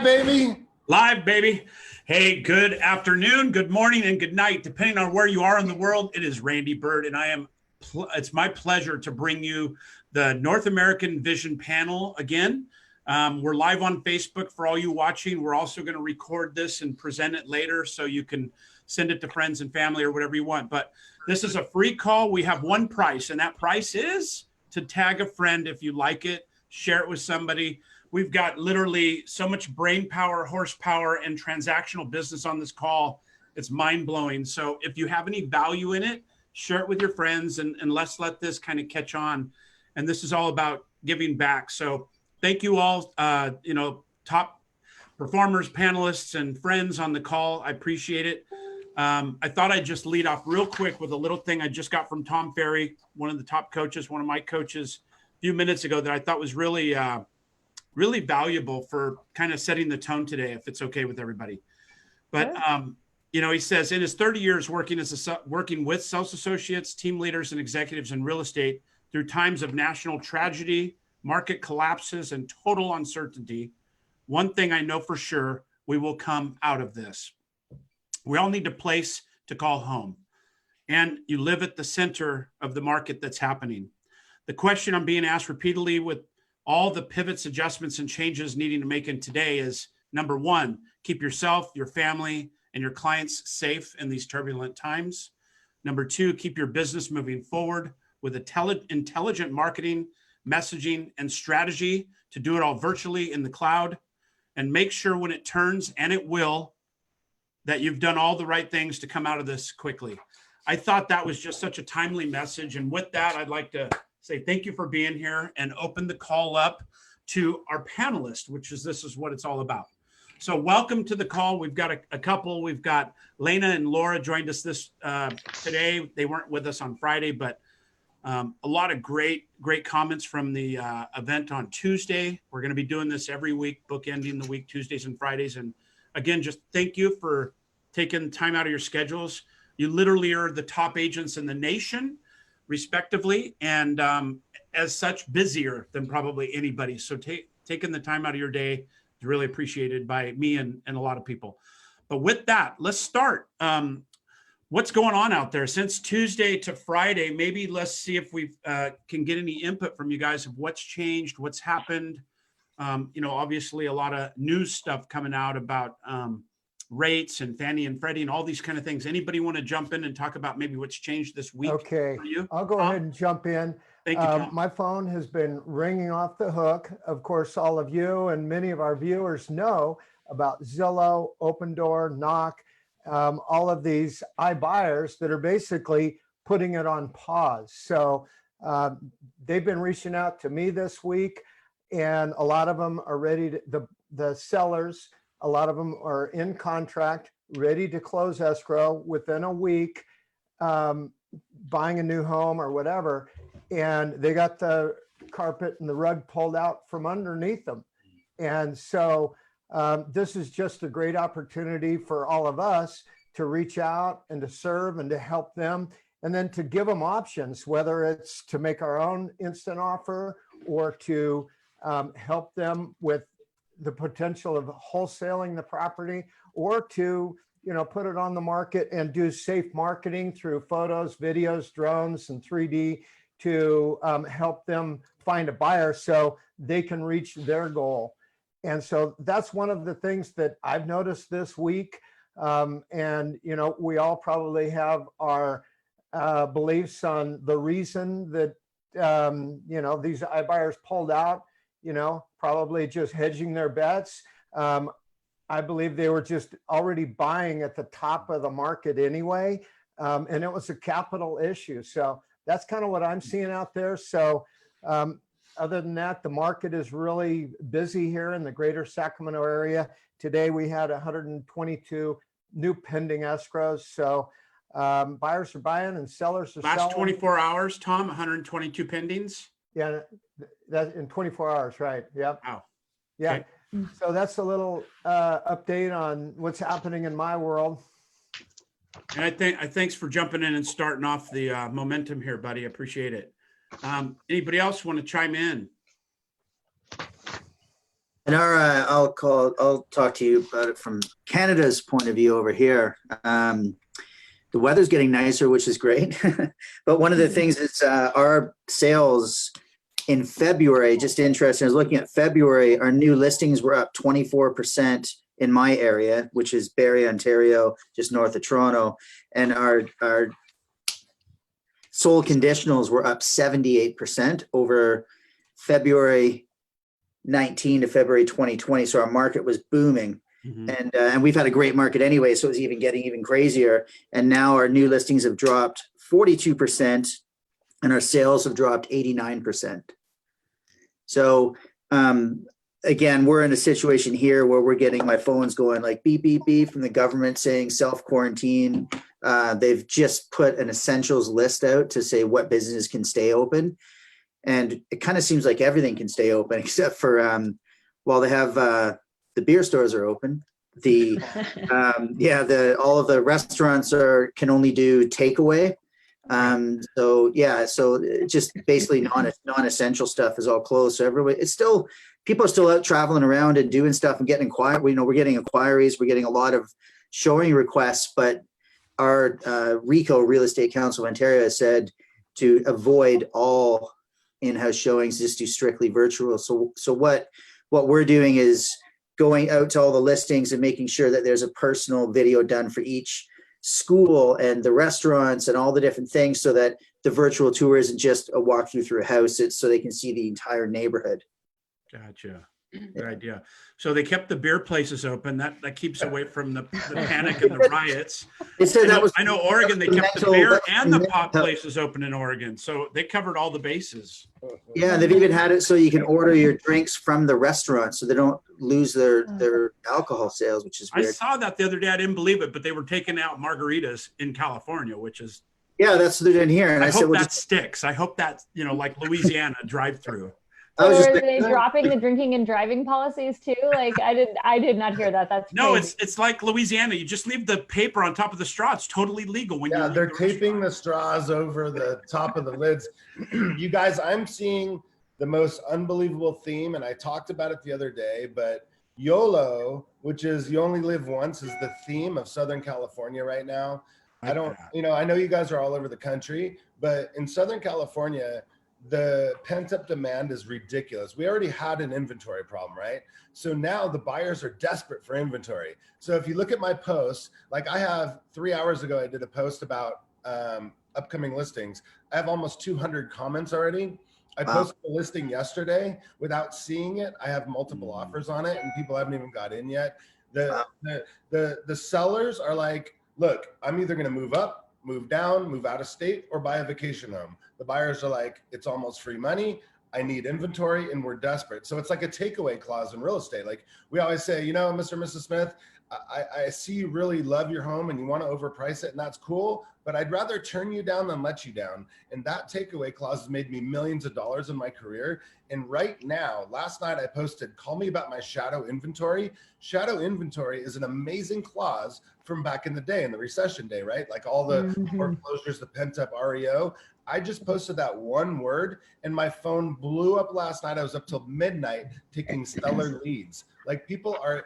baby. Live, baby. Hey, good afternoon, good morning, and good night, depending on where you are in the world. It is Randy Byrd, and it's my pleasure to bring you the North American Vision panel again. We're live on Facebook for all you watching. We're also going to record this and present it later so you can send it to friends and family or whatever you want. But this is a free call. We have one price, and that price is to tag a friend if you like it, share it with somebody. We've got literally so much brain power, horsepower, and transactional business on this call. It's mind-blowing. So if you have any value in it, share it with your friends, and let's let this kind of catch on. And this is all about giving back. So thank you all, top performers, panelists, and friends on the call. I appreciate it. I thought I'd just lead off real quick with a little thing I just got from Tom Ferry, one of the top coaches, one of my coaches, a few minutes ago that I thought was really valuable for kind of setting the tone today, if it's okay with everybody. But, he says in his 30 years working with sales associates, team leaders, and executives in real estate through times of national tragedy, market collapses, and total uncertainty, one thing I know for sure, we will come out of this. We all need a place to call home. And you live at the center of the market that's happening. The question I'm being asked repeatedly with all the pivots, adjustments, and changes needing to make in today is, number one, keep yourself, your family, and your clients safe in these turbulent times. Number two, keep your business moving forward with intelligent marketing, messaging, and strategy to do it all virtually in the cloud. And make sure when it turns, and it will, that you've done all the right things to come out of this quickly. I thought that was just such a timely message. And with that, I'd like to say thank you for being here and open the call up to our panelists, this is what it's all about. So welcome to the call. We've got a couple. We've got Lena and Laura joined us today. They weren't with us on Friday, but a lot of great comments from the event on Tuesday. We're going to be doing this every week, bookending the week, Tuesdays and Fridays. And again, just thank you for taking time out of your schedules. You literally are the top agents in the nation, respectively, and as such, busier than probably anybody. So taking the time out of your day is really appreciated by me and a lot of people. But with that, let's start. What's going on out there since Tuesday to Friday? Maybe let's see if we can get any input from you guys of what's changed, what's happened. Obviously a lot of news stuff coming out about rates and Fannie and Freddie and all these kind of things. Anybody want to jump in and talk about maybe what's changed this week? Okay, for you? I'll go ahead and jump in. Thank you, Tom. My phone has been ringing off the hook. Of course, all of you and many of our viewers know about Zillow, Open Door, Knock, all of these iBuyers that are basically putting it on pause. So they've been reaching out to me this week, and a lot of them are ready to, the sellers, a lot of them are in contract, ready to close escrow within a week, buying a new home or whatever. And they got the carpet and the rug pulled out from underneath them. And so this is just a great opportunity for all of us to reach out and to serve and to help them. And then to give them options, whether it's to make our own instant offer or to help them with the potential of wholesaling the property, or to put it on the market and do safe marketing through photos, videos, drones, and 3D to help them find a buyer so they can reach their goal. And so that's one of the things that I've noticed this week. And we all probably have our beliefs on the reason that these iBuyers pulled out. Probably just hedging their bets. I believe they were just already buying at the top of the market anyway. And it was a capital issue. So that's kind of what I'm seeing out there. So other than that, the market is really busy here in the greater Sacramento area. Today, we had 122 new pending escrows. So buyers are buying and sellers are selling. Last 24 hours, Tom, 122 pendings? Yeah, that in 24 hours, right? Yep. Wow. Yeah. Okay. So that's a little update on what's happening in my world. And I thanks for jumping in and starting off the momentum here, buddy. I appreciate it. Anybody else want to chime in? And I'll talk to you about it from Canada's point of view over here. The weather's getting nicer, which is great. But one of the things is our sales in February, just interesting, I was looking at February, our new listings were up 24% in my area, which is Barrie, Ontario, just north of Toronto. And our sold conditionals were up 78% over February 19 to February 2020. So our market was booming. Mhm. And we've had a great market anyway, so it's getting even crazier. And now our new listings have dropped 42%, and our sales have dropped 89%. So again, we're in a situation here where we're getting my phones going like beep beep beep from the government saying self quarantine. They've just put an essentials list out to say what businesses can stay open, and it kind of seems like everything can stay open except for while they have the beer stores are open. All of the restaurants can only do takeaway. So just basically non-essential stuff is all closed. So people are still out traveling around and doing stuff and getting inquiries. We're getting inquiries. We're getting a lot of showing requests, but our RECO, Real Estate Council of Ontario, has said to avoid all in-house showings, just do strictly virtual. So what we're doing is going out to all the listings and making sure that there's a personal video done for each school and the restaurants and all the different things, so that the virtual tour isn't just a walkthrough through a house. It's so they can see the entire neighborhood. Gotcha. Good idea. So they kept the beer places open. That keeps away from the panic and the riots. They said I know Oregon, they kept the beer and the pot places open in Oregon. So they covered all the bases. Yeah, they've even had it so you can order your drinks from the restaurant so they don't lose their alcohol sales, which is weird. I saw that the other day. I didn't believe it, but they were taking out margaritas in California, which is. Yeah, that's what they're doing here. And I hope said, that sticks. I hope that, like Louisiana drive-through. So are they dropping the drinking and driving policies too? Like I did not hear that. That's no, crazy. it's like Louisiana. You just leave the paper on top of the straw. It's totally legal when you they're taping the straws over the top of the lids. You guys, I'm seeing the most unbelievable theme, and I talked about it the other day, but YOLO, which is you only live once, is the theme of Southern California right now. I know you guys are all over the country, but in Southern California, the pent-up demand is ridiculous. We already had an inventory problem, right? So now the buyers are desperate for inventory. So if you look at my posts, like I have 3 hours ago, I did a post about upcoming listings. I have almost 200 comments already. I posted a listing yesterday without seeing it. I have multiple offers on it and people haven't even got in yet. The sellers are like, look, I'm either going to move up, move down, move out of state, or buy a vacation home. The buyers are like, it's almost free money. I need inventory and we're desperate. So it's like a takeaway clause in real estate. Like we always say, Mr. and Mrs. Smith, I see you really love your home and you want to overprice it, and that's cool, but I'd rather turn you down than let you down. And that takeaway clause has made me millions of dollars in my career. And right now, last night I posted, call me about my shadow inventory. Shadow inventory is an amazing clause from back in the day, in the recession day, right? Like all the foreclosures, the pent up REO. I just posted that one word and my phone blew up last night. I was up till midnight taking stellar leads. Like people are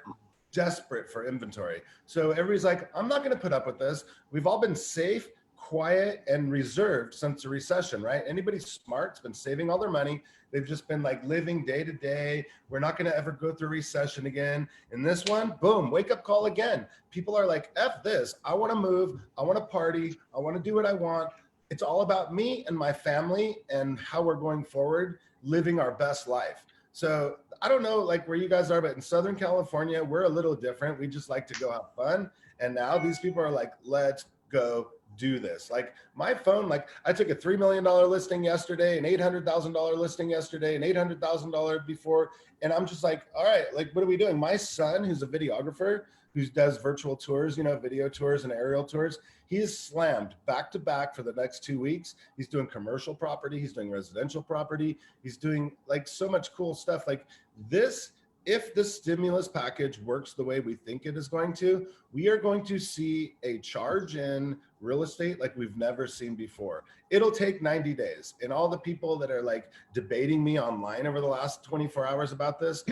desperate for inventory. So everybody's like, I'm not going to put up with this. We've all been safe, quiet, and reserved since the recession, right? Anybody smart's been saving all their money. They've just been like living day to day. We're not going to ever go through recession again. And this one, boom, wake up call again. People are like, F this. I want to move. I want to party. I want to do what I want. It's all about me and my family and how we're going forward, living our best life. So I don't know like where you guys are, but in Southern California, we're a little different. We just like to go have fun. And now these people are like, let's go do this. Like my phone, like I took a $3 million listing yesterday, an $800,000 listing yesterday, an $800,000 before. And I'm just like, all right, like, what are we doing? My son, who's a videographer, who does virtual tours, video tours and aerial tours, he is slammed back to back for the next 2 weeks. He's doing commercial property. He's doing residential property. He's doing like so much cool stuff. Like this if the stimulus package works the way we think it is going to, we are going to see a charge in real estate like we've never seen before. It'll take 90 days. And all the people that are like debating me online over the last 24 hours about this,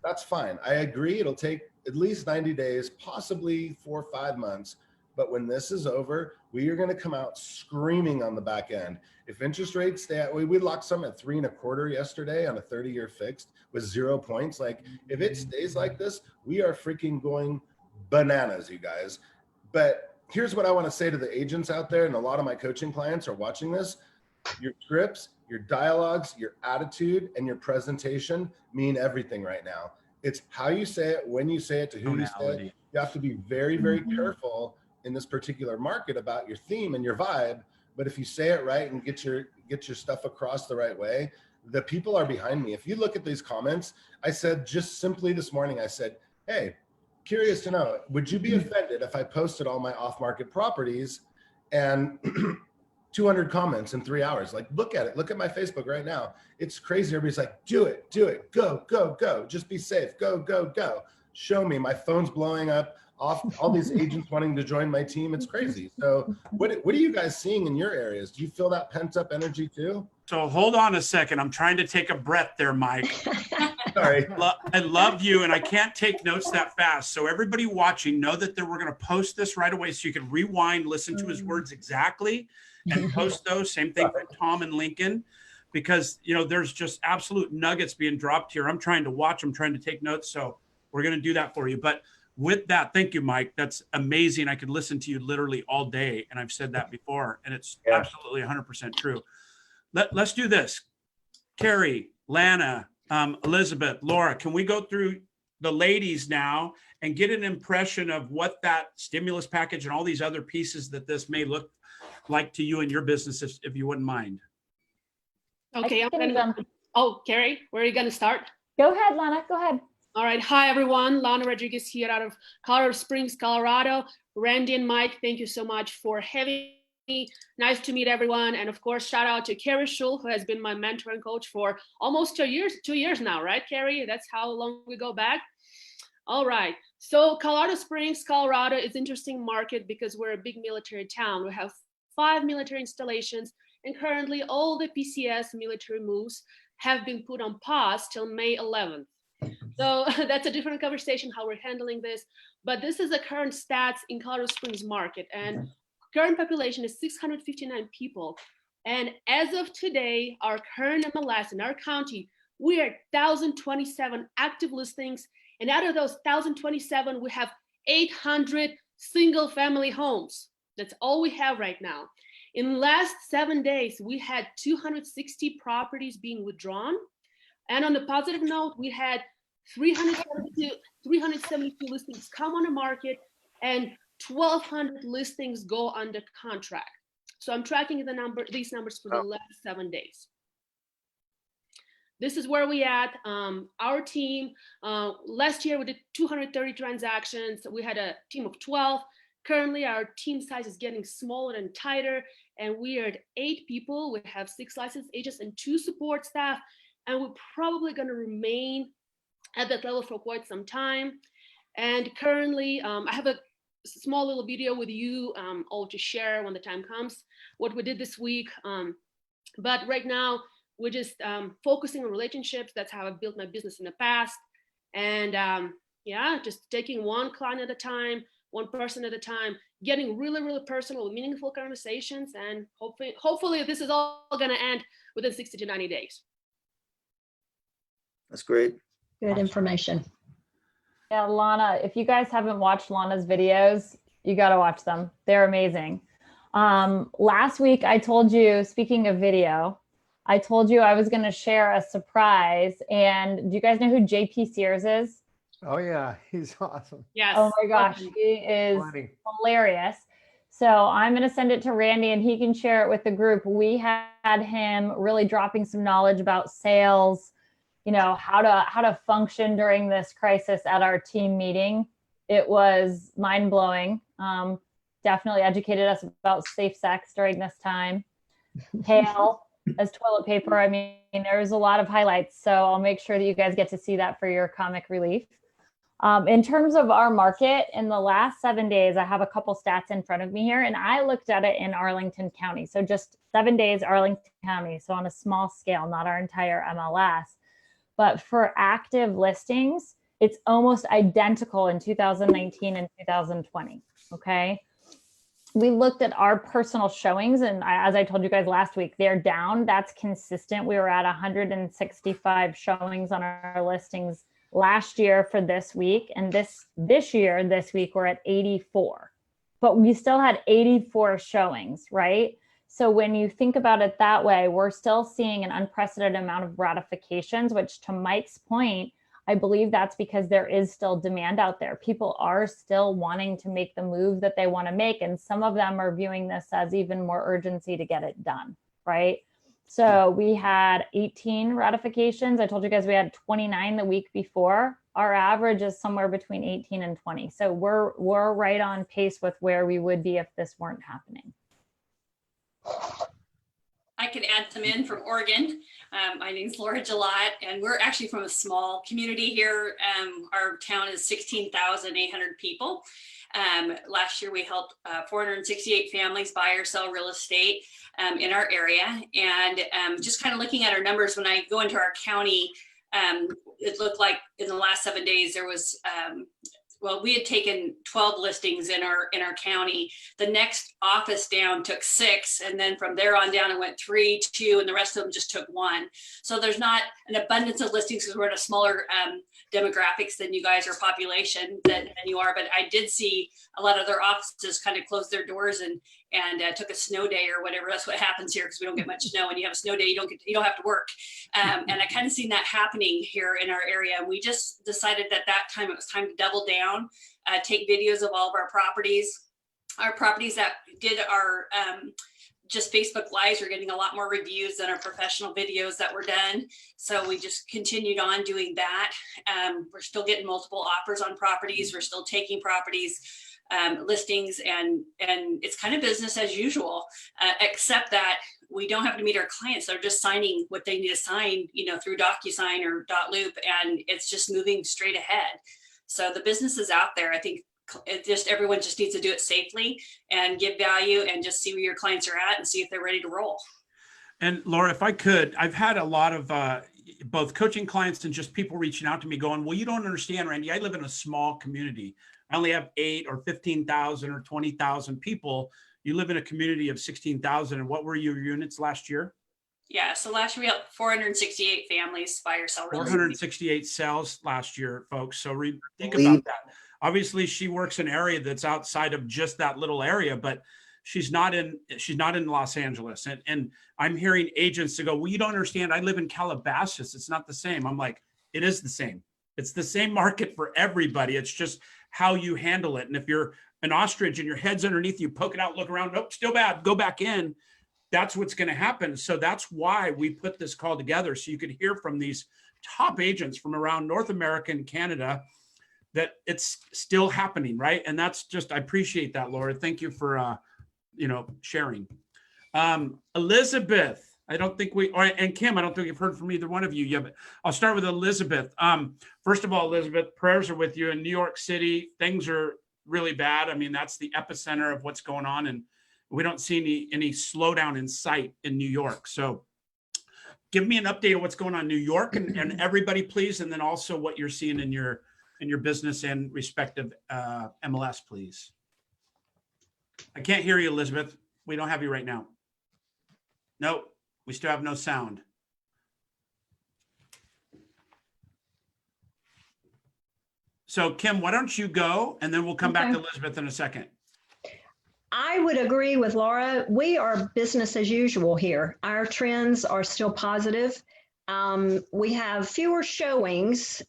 that's fine. I agree. It'll take at least 90 days, possibly 4 or 5 months. But when this is over, we are going to come out screaming on the back end. If interest rates stay at, we locked some at 3.25 yesterday on a 30-year fixed with 0 points. Like if it stays like this, we are freaking going bananas, you guys. But here's what I want to say to the agents out there, and a lot of my coaching clients are watching this. Your scripts, your dialogues, your attitude, and your presentation mean everything right now. It's how you say it, when you say it, to who you say it. You have to be very, very careful in this particular market about your theme and your vibe. But if you say it right and get your stuff across the right way, the people are behind me. If you look at these comments, I said just simply this morning, I said, hey, curious to know, would you be offended if I posted all my off-market properties and 200 comments in 3 hours? Like, look at it. Look at my Facebook right now. It's crazy. Everybody's like, do it, go, go, go. Just be safe. Go, go, go. Show me. My phone's blowing up. Off all these agents wanting to join my team. It's crazy. So what are you guys seeing in your areas? Do you feel that pent up energy too? So hold on a second. I'm trying to take a breath there, Mike. Sorry. I love you, and I can't take notes that fast. So everybody watching, know that we're going to post this right away so you can rewind, listen to his words exactly, and post those. Same thing for Tom and Lincoln, because there's just absolute nuggets being dropped here. I'm trying to watch. I'm trying to take notes. So we're going to do that for you. But with that, thank you, Mike. That's amazing. I could listen to you literally all day, and I've said that before, and it's absolutely 100% true. Let's do this. Carrie, Lana, Elizabeth, Laura, can we go through the ladies now and get an impression of what that stimulus package and all these other pieces that this may look like to you and your business, if you wouldn't mind? Okay, Carrie, where are you going to start? Go ahead, Lana. Go ahead. All right. Hi, everyone. Lana Rodriguez here out of Colorado Springs, Colorado. Randy and Mike, thank you so much for having me. Nice to meet everyone. And of course, shout out to Carrie Schul, who has been my mentor and coach for almost 2 years now, right, Carrie? That's how long we go back. All right. So Colorado Springs, Colorado is an interesting market because we're a big military town. We have 5 military installations, and currently all the PCS military moves have been put on pause till May 11th. So that's a different conversation how we're handling this, but this is the current stats in Colorado Springs market, and current population is 659 people. And as of today, our current MLS in our county, we are 1,027 active listings. And out of those 1,027, we have 800 single family homes. That's all we have right now. In the last 7 days, we had 260 properties being withdrawn. And on the positive note, we had 372 listings come on the market and 1,200 listings go under contract. So I'm tracking these numbers for the last 7 days. This is where we at. Our team, last year we did 230 transactions. We had a team of 12. Currently, our team size is getting smaller and tighter, and we are at 8 people. We have 6 licensed agents and 2 support staff, and we're probably going to remain at that level for quite some time. And currently, I have a small little video with you all to share when the time comes, what we did this week. But right now, we're just focusing on relationships. That's how I've built my business in the past. And just taking one client at a time, one person at a time, getting really, really personal with meaningful conversations. And hopefully this is all going to end within 60 to 90 days. That's great. Good information. Yeah, Lana, if you guys haven't watched Lana's videos, you got to watch them. They're amazing. Last week, I told you, speaking of video, I told you I was going to share a surprise. And do you guys know who JP Sears is? Oh yeah, he's awesome. Yes. Oh my gosh, he is hilarious. So I'm going to send it to Randy and he can share it with the group. We had him really dropping some knowledge about sales, how to function during this crisis at our team meeting. It was mind blowing. Definitely educated us about safe sex during this time. Hail, as toilet paper. I mean, there's a lot of highlights, so I'll make sure that you guys get to see that for your comic relief. In terms of our market, in the last 7 days, I have a couple stats in front of me here, and I looked at it in Arlington County. So just 7 days, Arlington County. So on a small scale, not our entire MLS. But for active listings, it's almost identical in 2019 and 2020, okay? We looked at our personal showings, and as I told you guys last week, they're down. That's consistent. We were at 165 showings on our listings last year for this week, and this week we're at 84, but we still had 84 showings, right? So when you think about it that way, we're still seeing an unprecedented amount of ratifications, which, to Mike's point, I believe that's because there is still demand out there. People are still wanting to make the move that they want to make, and some of them are viewing this as even more urgency to get it done, right? So we had 18 ratifications. I told you guys we had 29 the week before. Our average is somewhere between 18 and 20. So we're right on pace with where we would be if this weren't happening. I could add some in from Oregon. My name's Laura Gillot, and we're actually from a small community here. Our town is 16,800 people. Last year we helped 468 families buy or sell real estate in our area. And just kind of looking at our numbers, when I go into our county, it looked like in the last 7 days there was, well, we had taken 12 listings in our county. The next office down took 6, and then from there on down it went 3, 2, and the rest of them just took 1. So there's not an abundance of listings because we're in a smaller demographics than you guys, or population than you are. But I did see a lot of their offices kind of close their doors and took a snow day or whatever. That's what happens here because we don't get much snow. When you have a snow day, you don't have to work. And I kind of seen that happening here in our area. And we just decided that time it was time to double down, take videos of all of our properties. Our properties that did our just Facebook Lives are getting a lot more reviews than our professional videos that were done. So we just continued on doing that. We're still getting multiple offers on properties. We're still taking properties, listings, and it's kind of business as usual, except that we don't have to meet our clients. They're just signing what they need to sign, through DocuSign or .loop, and it's just moving straight ahead. So the business is out there. I think everyone just needs to do it safely and give value and just see where your clients are at and see if they're ready to roll. And Laura, if I could, I've had a lot of both coaching clients and just people reaching out to me going, well, you don't understand, Randy, I live in a small community. I only have 8 or 15,000 or 20,000 people. You live in a community of 16,000. And what were your units last year? Yeah, so last year we had 468 families buy or sell real estate. 468 sales last year, folks. So think about that. Obviously, she works in an area that's outside of just that little area, but she's not in Los Angeles. And I'm hearing agents to go, well, you don't understand. I live in Calabasas. It's not the same. I'm like, it is the same. It's the same market for everybody. It's just how you handle it. And if you're an ostrich and your head's underneath you, poke it out, look around, nope, still bad, go back in. That's what's going to happen. So that's why we put this call together. So you could hear from these top agents from around North America and Canada that it's still happening, right? And that's just, I appreciate that, Laura. Thank you for, sharing. Elizabeth, I don't think and Kim, I don't think you've heard from either one of you yet, but I'll start with Elizabeth. First of all, Elizabeth, prayers are with you. In New York City, things are really bad. I mean, that's the epicenter of what's going on, and we don't see any slowdown in sight in New York. So give me an update of what's going on in New York and everybody, please, and then also what you're seeing in your business and respective MLS, please. I can't hear you, Elizabeth. We don't have you right now. Nope, we still have no sound. So Kim, why don't you go, and then we'll come back to Elizabeth in a second. I would agree with Laura. We are business as usual here. Our trends are still positive. We have fewer showings,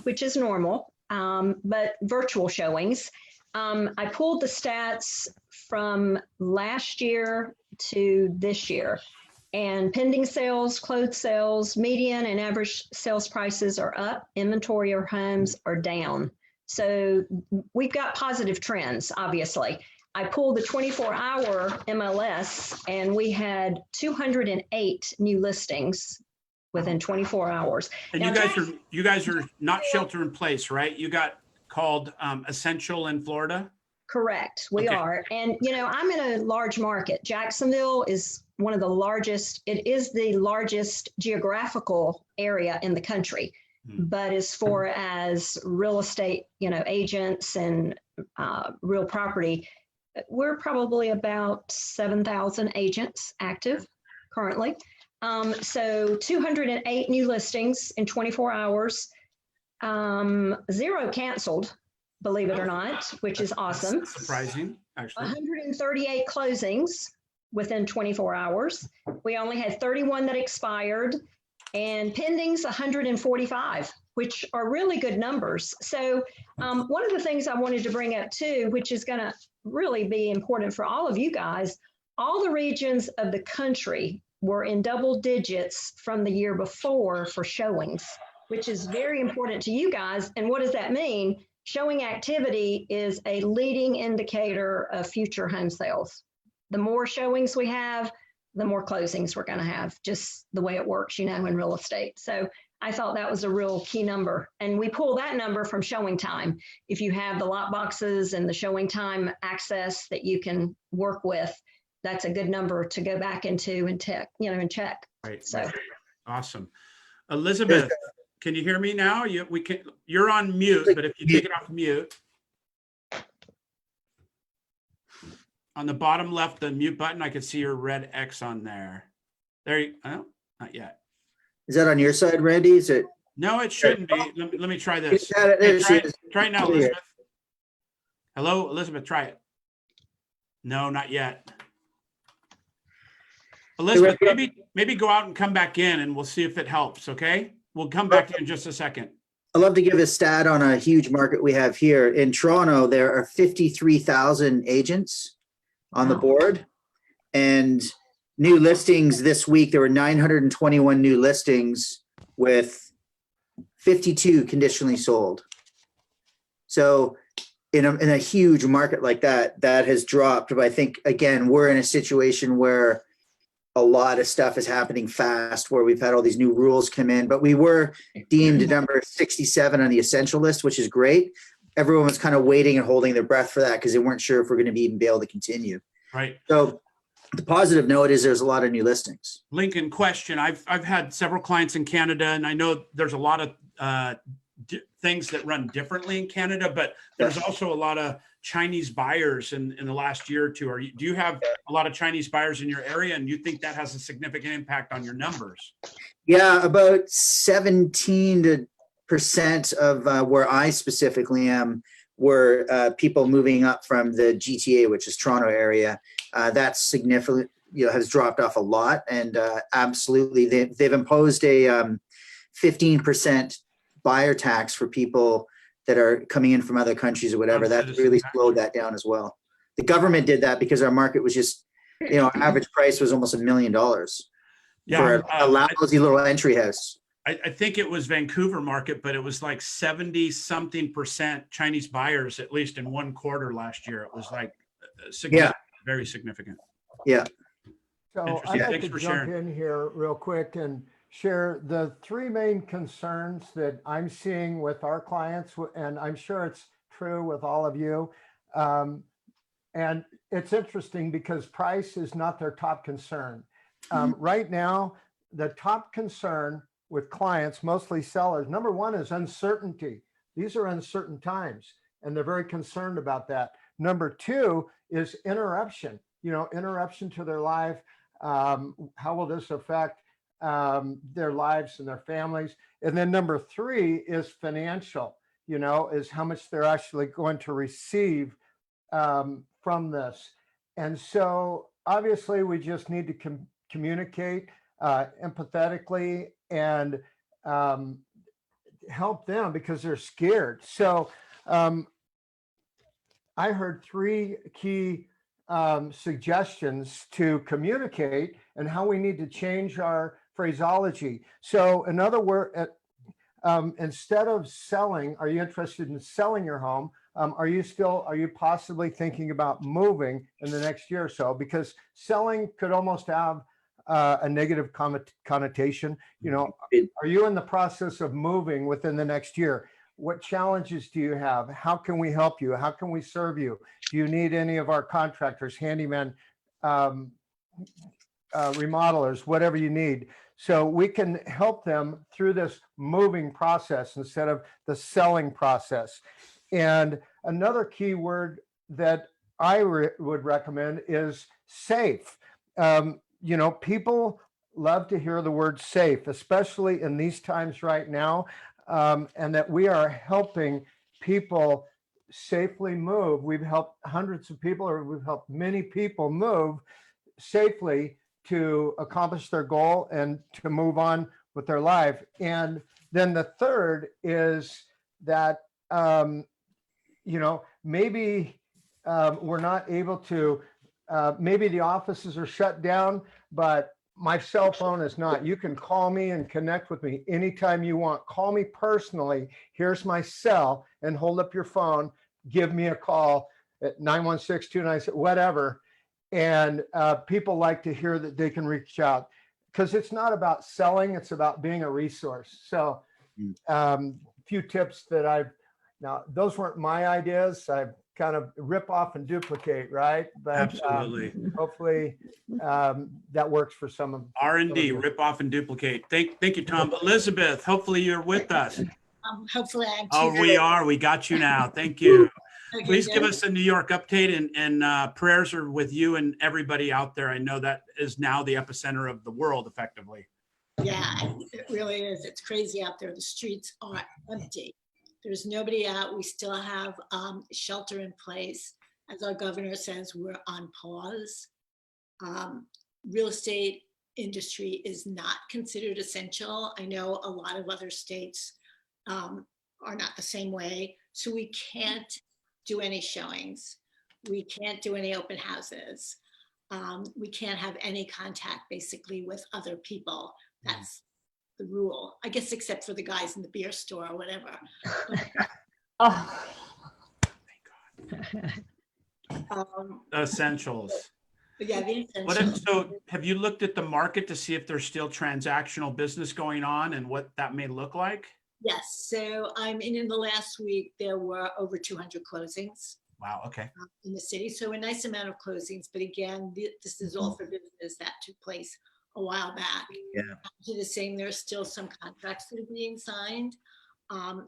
which is normal, but virtual showings. I pulled the stats from last year to this year, and pending sales, closed sales, median and average sales prices are up. Inventory or homes are down. So we've got positive trends, obviously. I pulled the 24-hour MLS and we had 208 new listings within 24 hours. And Now, you guys are not shelter in place, right? You got called essential in Florida. Correct, we Okay. are. And, you know, I'm in a large market. Jacksonville is one of the largest, it is the largest geographical area in the country. But as far as real estate, you know, agents and real property, we're probably about 7,000 agents active currently. So 208 new listings in 24 hours, 0 canceled, believe it or not, which is awesome. That's surprising, actually. 138 closings within 24 hours. We only had 31 that expired, and pendings 145, which are really good numbers. So one of the things I wanted to bring up too, which is going to really be important for all of you guys, all the regions of the country were in double digits from the year before for showings, which is very important to you guys. And what does that mean? Showing activity is a leading indicator of future home sales. The more showings we have, the more closings we're going to have, just the way it works, you know, in real estate. So I thought that was a real key number. And we pull that number from showing time. If you have the lot boxes and the showing time access that you can work with, that's a good number to go back into and check. Right. So Awesome. Elizabeth, can you hear me now? You're on mute, but if you take it off mute. On the bottom left, the mute button, I can see your red X on there. Oh, not yet. Is that on your side, Randy? Is it? No, it shouldn't be. Let me try this. There Hey, she is. try it now, Elizabeth. Hello, Elizabeth, try it. No, not yet. Elizabeth, maybe go out and come back in and we'll see if it helps, okay? We'll come back to you in just a second. I'd love to give a stat on a huge market we have here. In Toronto, there are 53,000 agents on the board, and new listings this week, there were 921 new listings with 52 conditionally sold. So in a huge market like that, that has dropped. But I think, again, we're in a situation where a lot of stuff is happening fast, where we've had all these new rules come in, but we were deemed number 67 on the essential list, which is great. Everyone was kind of waiting and holding their breath for that because they weren't sure if we're going to even be able to continue. Right. So the positive note is there's a lot of new listings. Lincoln, question. I've had several clients in Canada, and I know there's a lot of things that run differently in Canada, but there's also a lot of Chinese buyers in the last year or two. Do you have a lot of Chinese buyers in your area, and you think that has a significant impact on your numbers? Yeah, about 17% of where I specifically am were people moving up from the GTA, which is Toronto area. That's significant, has dropped off a lot, and absolutely they've imposed a 15% buyer tax for people that are coming in from other countries or whatever. That's really slowed that down as well. The government did that because our market was just, average price was almost $1 million for a lousy little entry house. I think it was Vancouver market, but it was like 70-something% Chinese buyers, at least in one quarter last year. It was like very significant. Yeah. So I'd like to jump in here real quick and share the three main concerns that I'm seeing with our clients, and I'm sure it's true with all of you. And it's interesting because price is not their top concern. Right now, the top concern with clients, mostly sellers, number one is uncertainty. These are uncertain times, and they're very concerned about that. Number two is interruption, interruption to their life. How will this affect their lives and their families? And then number three is financial, is how much they're actually going to receive from this. And so obviously we just need to communicate empathetically and help them because they're scared. So I heard three key suggestions to communicate and how we need to change our phraseology. So in other words, instead of selling, are you interested in selling your home? Are you possibly thinking about moving in the next year or so? Because selling could almost have a negative connotation. You know, are you in the process of moving within the next year? What challenges do you have? How can we help you? How can we serve you? Do you need any of our contractors, handymen, remodelers, whatever you need? So we can help them through this moving process instead of the selling process. And another key word that I would recommend is safe. You know, people love to hear the word safe, especially in these times right now, and that we are helping people safely move. We've helped hundreds of people, or we've helped many people move safely to accomplish their goal and to move on with their life. And then the third is that, you know, maybe we're not able to, maybe the offices are shut down, but my cell phone is not. You can call me and connect with me anytime you want. Call me personally. Here's my cell, and hold up your phone. Give me a call at 916-296, whatever. And people like to hear that they can reach out, because it's not about selling, it's about being a resource. So a few tips that now those weren't my ideas. I kind of rip off and duplicate, right? But Absolutely. Hopefully that works for some of R&D, rip off and duplicate. Thank you, Tom. Elizabeth, hopefully you're with us. Hopefully I am too. Oh, we are. We got you now. Thank you. Okay, Please good. give us a New York update, and prayers are with you and everybody out there. I know that is now the epicenter of the world, effectively. Yeah, it really is. It's crazy out there. The streets are empty. There's nobody out. We still have shelter in place. As our governor says, we're on pause. Real estate industry is not considered essential. I know a lot of other states are not the same way. So we can't do any showings. We can't do any open houses. We can't have any contact basically with other people. That's the rule, I guess, except for the guys in the beer store or whatever. Oh, Essentials. But yeah, the essentials. So have you looked at the market to see if there's still transactional business going on and what that may look like? Yes, so I mean, in the last week, there were over 200 closings. Wow, okay. In the city, so a nice amount of closings. But again, this is all for business that took place a while back. Yeah. To the same, there's still some contracts that are being signed.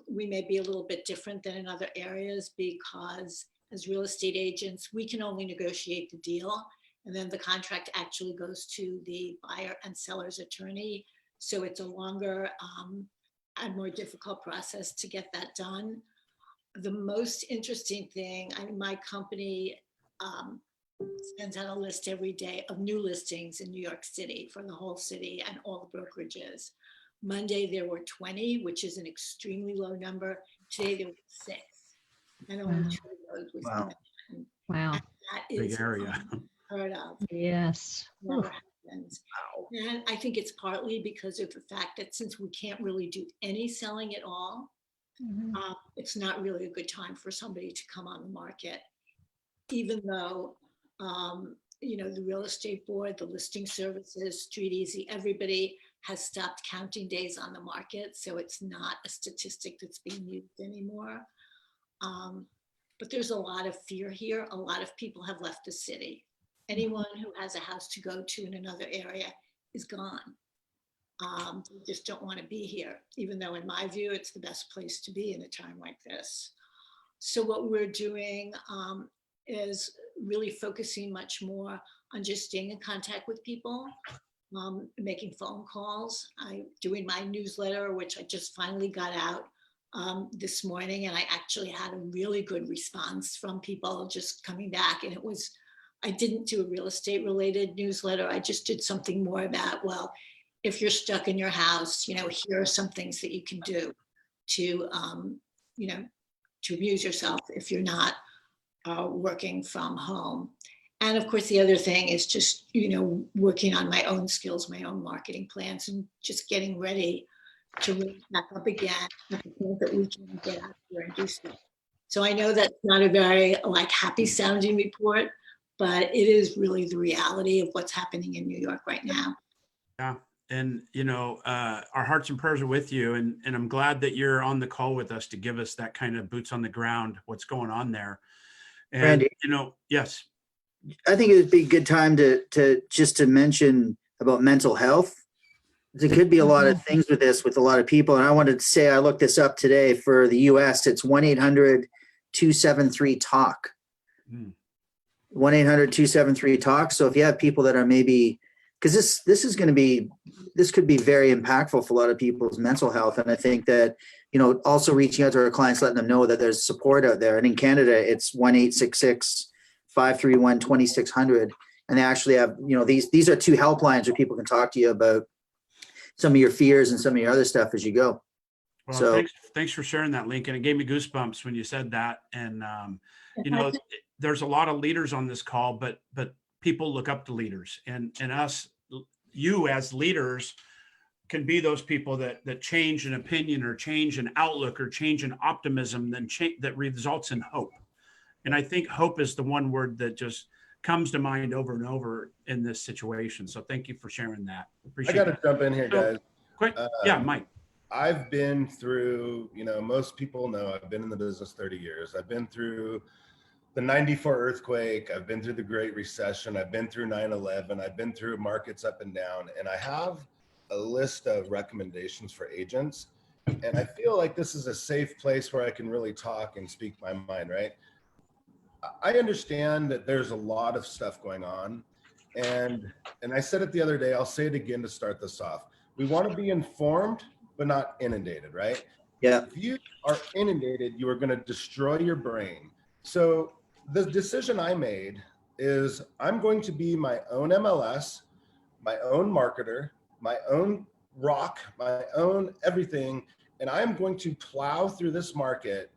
We may be a little bit different than in other areas because as real estate agents, we can only negotiate the deal, and then the contract actually goes to the buyer and seller's attorney. So it's a longer and more difficult process to get that done. The most interesting thing, I mean, my company sends out a list every day of new listings in New York City for the whole city and all the brokerages. Monday, there were 20, which is an extremely low number. Today, there were 6. And only 2 of those was mentioned. Wow. And that is Big area. unheard of. Yes. Never happens. And I think it's partly because of the fact that since we can't really do any selling at all, it's not really a good time for somebody to come on the market, even though, you know, the real estate board, the listing services, Street Easy, everybody has stopped counting days on the market. So it's not a statistic that's being used anymore. But there's a lot of fear here. A lot of people have left the city. Anyone who has a house to go to in another area is gone. They just don't want to be here, even though in my view, it's the best place to be in a time like this. So what we're doing is really focusing much more on just staying in contact with people, making phone calls. I'm doing my newsletter, which I just finally got out this morning, and I actually had a really good response from people just coming back. And it was, I didn't do a real estate related newsletter. I just did something more about, well, if you're stuck in your house, you know, here are some things that you can do to, you know, to amuse yourself if you're not working from home. And of course, the other thing is just, you know, working on my own skills, my own marketing plans, and just getting ready to ramp back up again at the point that we can get out here and do stuff. So I know that's not a very like happy sounding report, but it is really the reality of what's happening in New York right now. Yeah. And, our hearts and prayers are with you. And I'm glad that you're on the call with us to give us that kind of boots on the ground, what's going on there. And, Randy, yes. I think it would be a good time to just to mention about mental health. There could be a lot of things with this with a lot of people. And I wanted to say, I looked this up today for the US. It's 1-800-273-TALK. 1-800-273-TALK. So if you have people that are maybe, because this could be very impactful for a lot of people's mental health. And I think that, also reaching out to our clients, letting them know that there's support out there. And in Canada, it's 1-866-531-2600. And they actually have, these are two helplines where people can talk to you about some of your fears and some of your other stuff as you go. Well, So thanks for sharing that, Lincoln. It gave me goosebumps when you said that. And, there's a lot of leaders on this call, but people look up to leaders, and us, you as leaders can be those people that change an opinion or change an outlook or change an optimism that results in hope. And I think hope is the one word that just comes to mind over and over in this situation. So thank you for sharing that. Appreciate I got to jump in here, guys. Quick. Yeah, Mike. I've been through, most people know I've been in the business 30 years. I've been through the 94 earthquake. I've been through the Great Recession. I've been through 9/11. I've been through markets up and down. And I have a list of recommendations for agents. And I feel like this is a safe place where I can really talk and speak my mind, right? I understand that there's a lot of stuff going on. And I said it the other day, I'll say it again to start this off. We want to be informed, but not inundated, right? Yeah. If you are inundated, you are going to destroy your brain. So the decision I made is I'm going to be my own MLS, my own marketer, my own rock, my own everything. And I'm going to plow through this market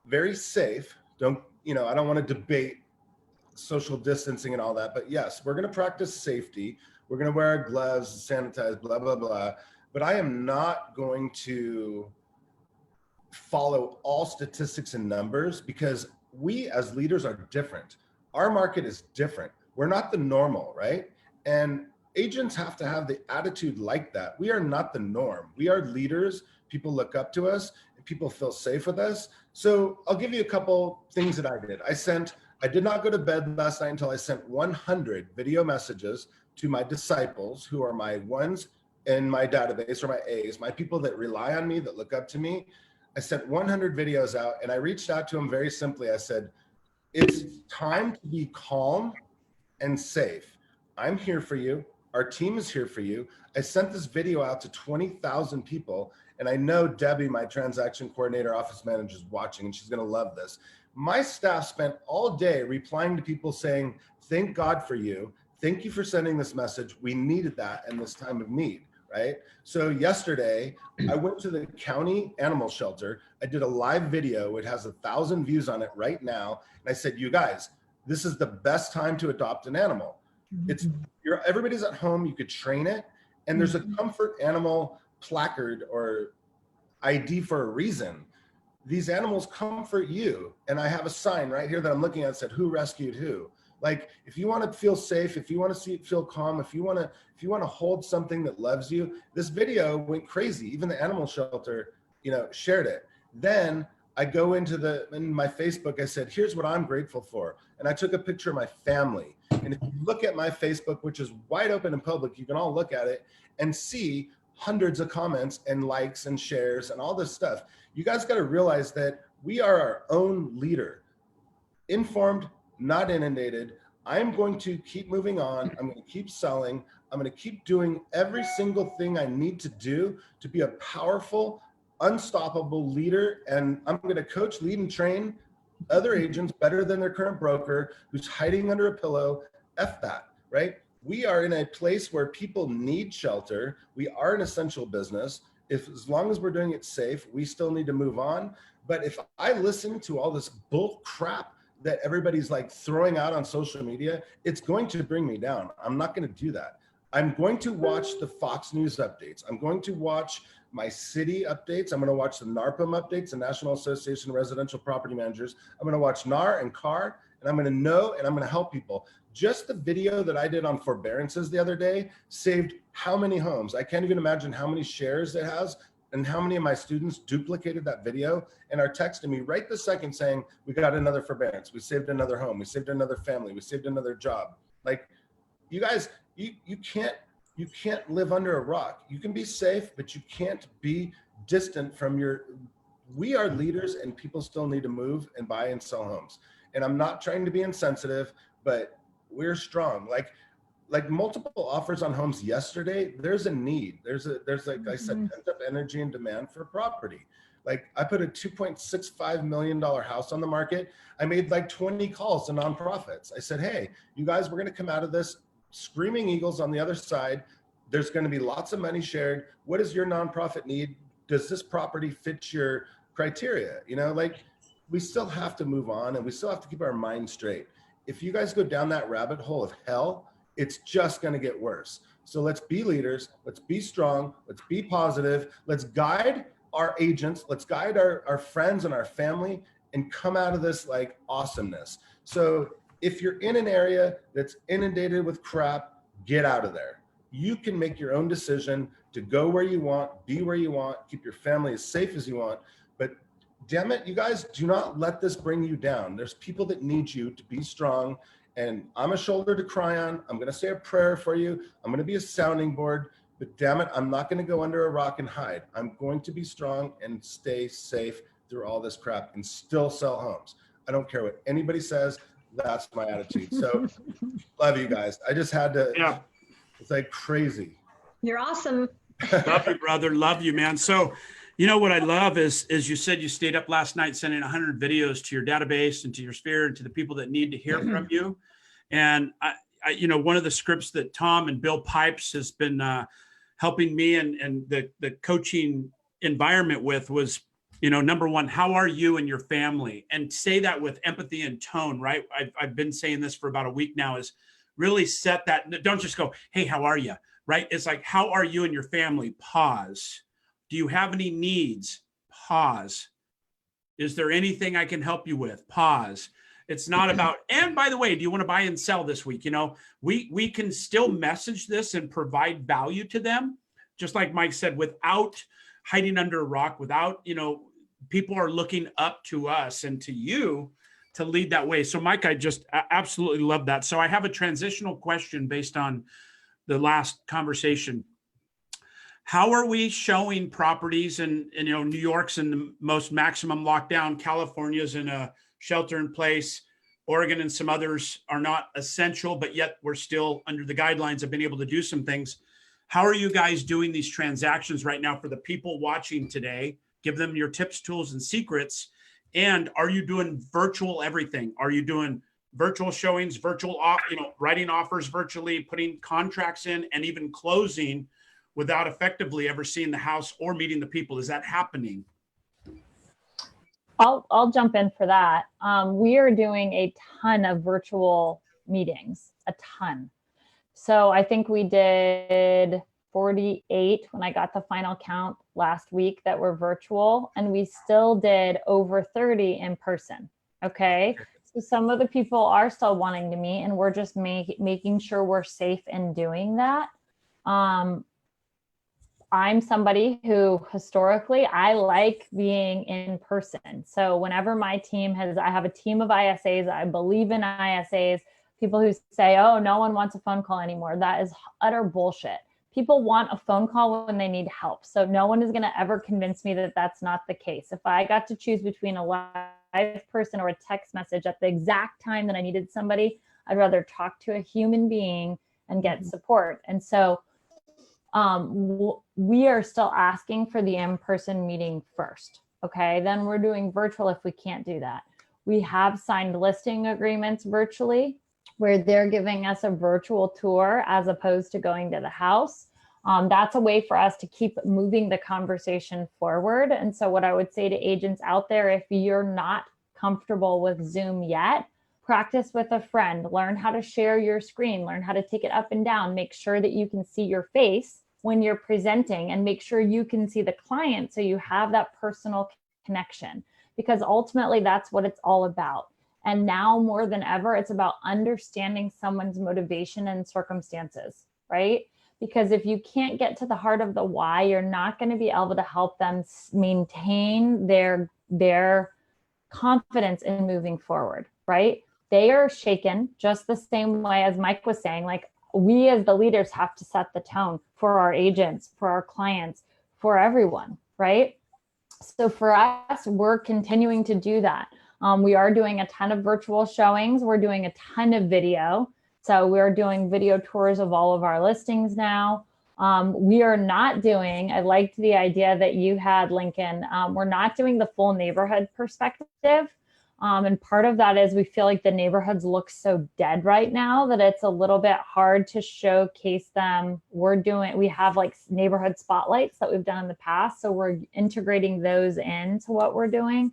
very safe. I don't want to debate social distancing and all that, but yes, we're going to practice safety. We're going to wear our gloves, sanitize, blah, blah, blah. But I am not going to follow all statistics and numbers, because we as leaders are different. Our market is different. We're not the normal, right? And agents have to have the attitude like that. We are not the norm. We are leaders. People look up to us and people feel safe with us. So I'll give you a couple things that I did. I did not go to bed last night until I sent 100 video messages to my disciples, who are my ones in my database, or my A's, my people that rely on me, that look up to me. I sent 100 videos out, and I reached out to them very simply. I said, it's time to be calm and safe. I'm here for you. Our team is here for you. I sent this video out to 20,000 people, and I know Debbie, my transaction coordinator, office manager, is watching, and she's going to love this. My staff spent all day replying to people saying, thank God for you. Thank you for sending this message. We needed that in this time of need. Right? So yesterday, I went to the county animal shelter. I did a live video. It has 1,000 views on it right now. And I said, you guys, this is the best time to adopt an animal. Everybody's at home. You could train it. And there's a comfort animal placard or ID for a reason. These animals comfort you. And I have a sign right here that I'm looking at that said, who rescued who? Like, if you want to feel safe, if you want to feel calm, if you want to hold something that loves you, this video went crazy. Even the animal shelter, shared it. Then I go in my Facebook, I said, here's what I'm grateful for. And I took a picture of my family. And if you look at my Facebook, which is wide open and public, you can all look at it and see hundreds of comments and likes and shares and all this stuff. You guys got to realize that we are our own leader. Informed, not inundated. I'm going to keep moving on. I'm going to keep selling. I'm going to keep doing every single thing I need to do to be a powerful, unstoppable leader. And I'm going to coach, lead, and train other agents better than their current broker who's hiding under a pillow. F that, right? We are in a place where people need shelter. We are an essential business. As long as we're doing it safe, we still need to move on. But if I listen to all this bull crap that everybody's like throwing out on social media, it's going to bring me down. I'm not going to do that. I'm going to watch the Fox News updates. I'm going to watch my city updates. I'm going to watch the NARPM updates, the National Association of Residential Property Managers. I'm going to watch NAR and CAR, and I'm going to know, and I'm going to help people. Just the video that I did on forbearances the other day saved how many homes? I can't even imagine how many shares it has and how many of my students duplicated that video and are texting me right this second saying, we got another forbearance, we saved another home, we saved another family, we saved another job. Like, you guys, you can't live under a rock. You can be safe, but you can't be distant from we are leaders, and people still need to move and buy and sell homes. And I'm not trying to be insensitive, but we're strong. Like multiple offers on homes yesterday, there's a need. There's like I said, pent up energy and demand for property. Like, I put a $2.65 million house on the market. I made like 20 calls to nonprofits. I said, hey, you guys, we're going to come out of this screaming eagles on the other side. There's going to be lots of money shared. What does your nonprofit need? Does this property fit your criteria? You know, like, we still have to move on, and we still have to keep our mind straight. If you guys go down that rabbit hole of hell, it's just going to get worse. So let's be leaders. Let's be strong. Let's be positive. Let's guide our agents. Let's guide our friends and our family, and come out of this like awesomeness. So if you're in an area that's inundated with crap, get out of there. You can make your own decision to go where you want, be where you want, keep your family as safe as you want. But damn it, you guys, do not let this bring you down. There's people that need you to be strong. And I'm a shoulder to cry on. I'm going to say a prayer for you. I'm going to be a sounding board. But damn it, I'm not going to go under a rock and hide. I'm going to be strong and stay safe through all this crap and still sell homes. I don't care what anybody says. That's my attitude. So love you guys. I just had to, Yeah. It's like crazy. You're awesome. Love you, brother. Love you, man. So, you know what I love is you said you stayed up last night sending 100 videos to your database and to your sphere and to the people that need to hear from you. And I you know, one of the scripts that Tom and Bill Pipes has been helping me and the coaching environment with was, you know, number one, how are you and your family? And say that with empathy and tone, right? I've been saying this for about a week now, is really set that. Don't just go, hey, how are you? Right? It's like, how are you and your family? Pause. Do you have any needs? Pause. Is there anything I can help you with? Pause. It's not about, and by the way, do you want to buy and sell this week? You know, we can still message this and provide value to them. Just like Mike said, without hiding under a rock, without, you know, people are looking up to us and to you to lead that way. So Mike, I just absolutely love that. So I have a transitional question based on the last conversation. How are we showing properties and you know, New York's in the most maximum lockdown, California's in a shelter in place, Oregon and some others are not essential, but yet we're still under the guidelines of being able to do some things. How are you guys doing these transactions right now for the people watching today? Give them your tips, tools, and secrets. And are you doing virtual everything? Are you doing virtual showings, virtual, you know, writing offers virtually, putting contracts in, and even closing without effectively ever seeing the house or meeting the people? Is that happening? I'll jump in for that. We are doing a ton of virtual meetings, a ton. So I think we did 48 when I got the final count last week that were virtual, and we still did over 30 in person. Okay. So some of the people are still wanting to meet, and we're just making sure we're safe in doing that. I'm somebody who historically, I like being in person. So whenever my team I have a team of ISAs, I believe in ISAs, people who say, oh, no one wants a phone call anymore. That is utter bullshit. People want a phone call when they need help. So no one is going to ever convince me that that's not the case. If I got to choose between a live person or a text message at the exact time that I needed somebody, I'd rather talk to a human being and get support. And so we are still asking for the in-person meeting first. Okay. Then we're doing virtual if we can't do that. We have signed listing agreements virtually where they're giving us a virtual tour as opposed to going to the house. That's a way for us to keep moving the conversation forward. And so what I would say to agents out there, if you're not comfortable with Zoom yet, practice with a friend, learn how to share your screen, learn how to take it up and down, make sure that you can see your face when you're presenting, and make sure you can see the client so you have that personal connection, because ultimately that's what it's all about. And now more than ever, it's about understanding someone's motivation and circumstances, right? Because if you can't get to the heart of the why, you're not going to be able to help them maintain their confidence in moving forward, right? They are shaken just the same way as Mike was saying. Like, we as the leaders have to set the tone for our agents, for our clients, for everyone, right? So for us, we're continuing to do that. We are doing a ton of virtual showings. We're doing a ton of video. So we're doing video tours of all of our listings now. We are not doing, I liked the idea that you had, Lincoln. We're not doing the full neighborhood perspective. And part of that is we feel like the neighborhoods look so dead right now that it's a little bit hard to showcase them. We have like neighborhood spotlights that we've done in the past. So we're integrating those into what we're doing.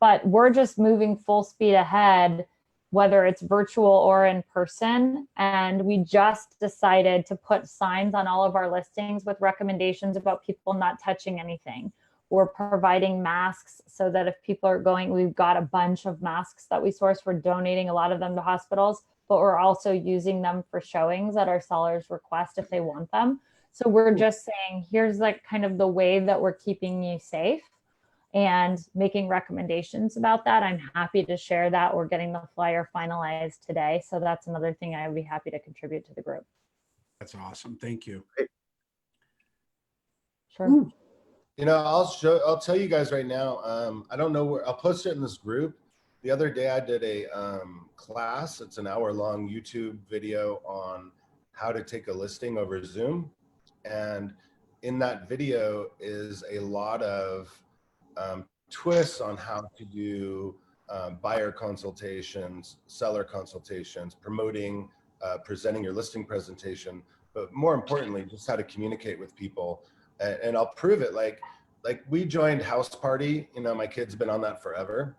But we're just moving full speed ahead, whether it's virtual or in person. And we just decided to put signs on all of our listings with recommendations about people not touching anything. We're providing masks so that if people are going, we've got a bunch of masks that we source. We're donating a lot of them to hospitals, but we're also using them for showings at our sellers' request if they want them. So we're just saying, here's like kind of the way that we're keeping you safe and making recommendations about that. I'm happy to share that. We're getting the flyer finalized today. So that's another thing I would be happy to contribute to the group. That's awesome. Thank you. Sure. Ooh. You know, I'll tell you guys right now, I don't know where, I'll post it in this group. The other day I did a class. It's an hour-long YouTube video on how to take a listing over Zoom. And in that video is a lot of twists on how to do buyer consultations, seller consultations, promoting, presenting your listing presentation, but more importantly, just how to communicate with people. And I'll prove it. Like we joined House Party, you know, my kid's been on that forever.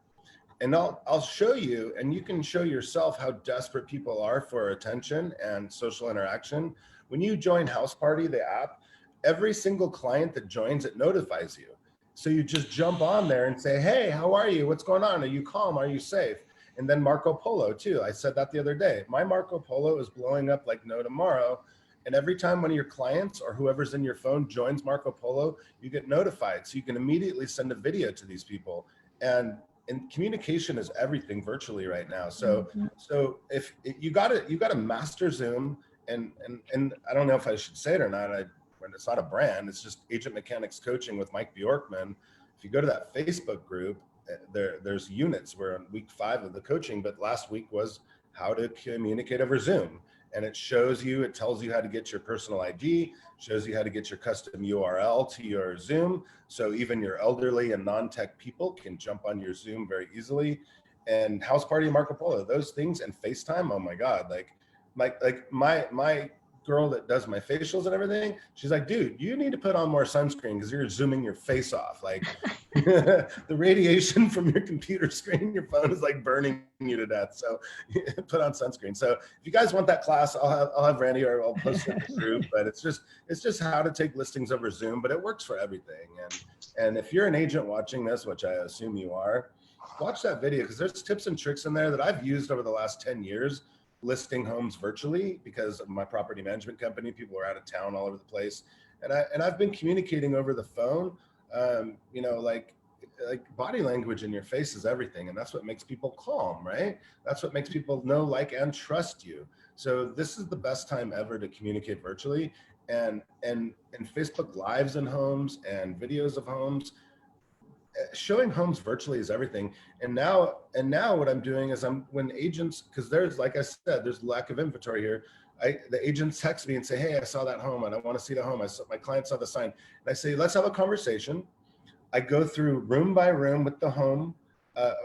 And I'll show you, and you can show yourself how desperate people are for attention and social interaction. When you join House Party, the app, every single client that joins, it notifies you. So you just jump on there and say, hey, how are you? What's going on? Are you calm? Are you safe? And then Marco Polo too. I said that the other day. My Marco Polo is blowing up like no tomorrow. And every time one of your clients or whoever's in your phone joins Marco Polo, you get notified. So you can immediately send a video to these people. And communication is everything virtually right now. So so if you got to master Zoom, and I don't know if I should say it or not. It's not a brand. It's just Agent Mechanics Coaching with Mike Bjorkman. If you go to that Facebook group, there's units. We're on week 5 of the coaching, but last week was how to communicate over Zoom. And it shows you, it tells you how to get your personal ID, shows you how to get your custom URL to your Zoom. So even your elderly and non-tech people can jump on your Zoom very easily. And House Party, Marco Polo, those things, and FaceTime, oh my God, like my girl that does my facials and everything, she's like, dude, you need to put on more sunscreen because you're zooming your face off. Like the radiation from your computer screen, your phone is like burning you to death. So put on sunscreen. So if you guys want that class, I'll have Randy, or I'll post it in the group. But it's just how to take listings over Zoom, but it works for everything. And if you're an agent watching this, which I assume you are, watch that video because there's tips and tricks in there that I've used over the last 10 years listing homes virtually because of my property management company. People are out of town all over the place. And I've been communicating over the phone, you know, like body language in your face is everything. And that's what makes people calm, right? That's what makes people know, like, and trust you. So this is the best time ever to communicate virtually, and Facebook Lives in homes and videos of homes. Showing homes virtually is everything. And now what I'm doing is when agents, because there's, like I said, there's lack of inventory here. The agents text me and say, hey, I saw that home and I want to see the home. My client saw the sign. And I say, let's have a conversation. I go through room by room with the home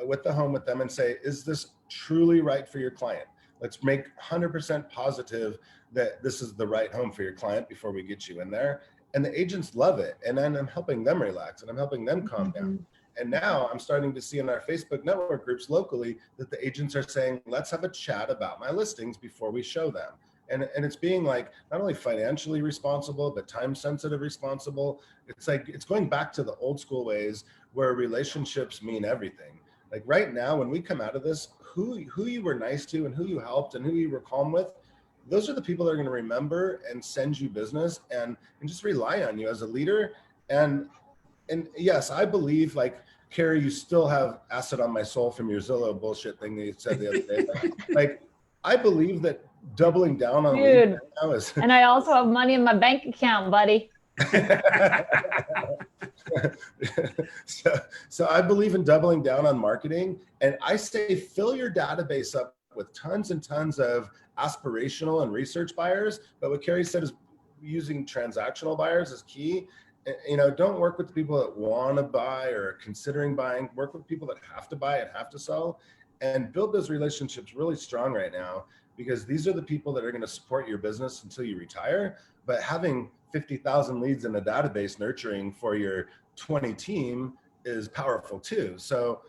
with them and say, is this truly right for your client? Let's make 100% positive that this is the right home for your client before we get you in there. And the agents love it. And then I'm helping them relax and I'm helping them calm down. And now I'm starting to see in our Facebook network groups locally that the agents are saying, let's have a chat about my listings before we show them. And it's being like not only financially responsible, but time sensitive responsible. It's like it's going back to the old school ways where relationships mean everything. Like right now, when we come out of this, who you were nice to and who you helped and who you were calm with, those are the people that are going to remember and send you business and just rely on you as a leader. And yes, I believe, like, Carrie, you still have acid on my soul from your Zillow bullshit thing that you said the other day. Like, I believe that doubling down on leads Dude, right now is and I also have money in my bank account, buddy. so I believe in doubling down on marketing, and I say fill your database up with tons and tons of aspirational and research buyers. But what Carrie said is using transactional buyers is key. You know, don't work with the people that want to buy or considering buying. Work with people that have to buy and have to sell, and build those relationships really strong right now, because these are the people that are going to support your business until you retire. But having 50,000 leads in a database nurturing for your 20 team is powerful too. So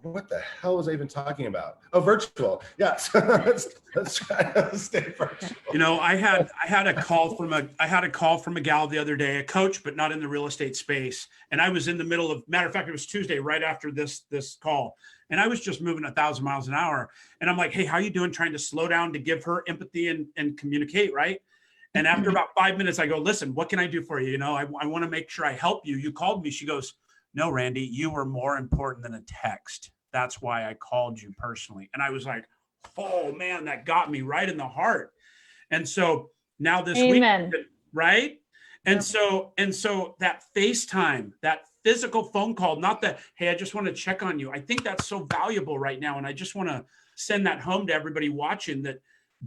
what the hell was I even talking about? Oh, virtual. Yes. let's try to stay virtual. You know, I had a call from a gal the other day, a coach, but not in the real estate space. And I was in the middle of, matter of fact, it was Tuesday, right after this call. And I was just moving 1,000 miles an hour. And I'm like, hey, how you doing? Trying to slow down to give her empathy and communicate, right? And after about 5 minutes, I go, listen, what can I do for you? You know, I want to make sure I help you. You called me. She goes, no, Randy, you were more important than a text. That's why I called you personally. And I was like, oh man, that got me right in the heart. And so now this Amen. week, right? And so that FaceTime, that physical phone call, not that, hey, I just want to check on you. I think that's so valuable right now. And I just want to send that home to everybody watching,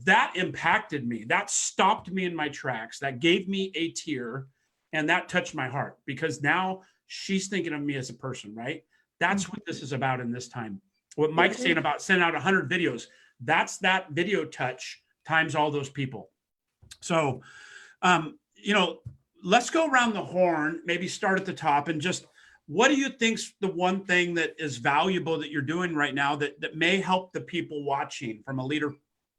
that impacted me. That stopped me in my tracks. That gave me a tear, and that touched my heart, because now she's thinking of me as a person, right? That's what this is about in this time. What Mike's saying about sending out 100 videos, that's that video touch times all those people. So, you know, let's go around the horn, maybe start at the top, and just, what do you think's the one thing that is valuable that you're doing right now that may help the people watching from a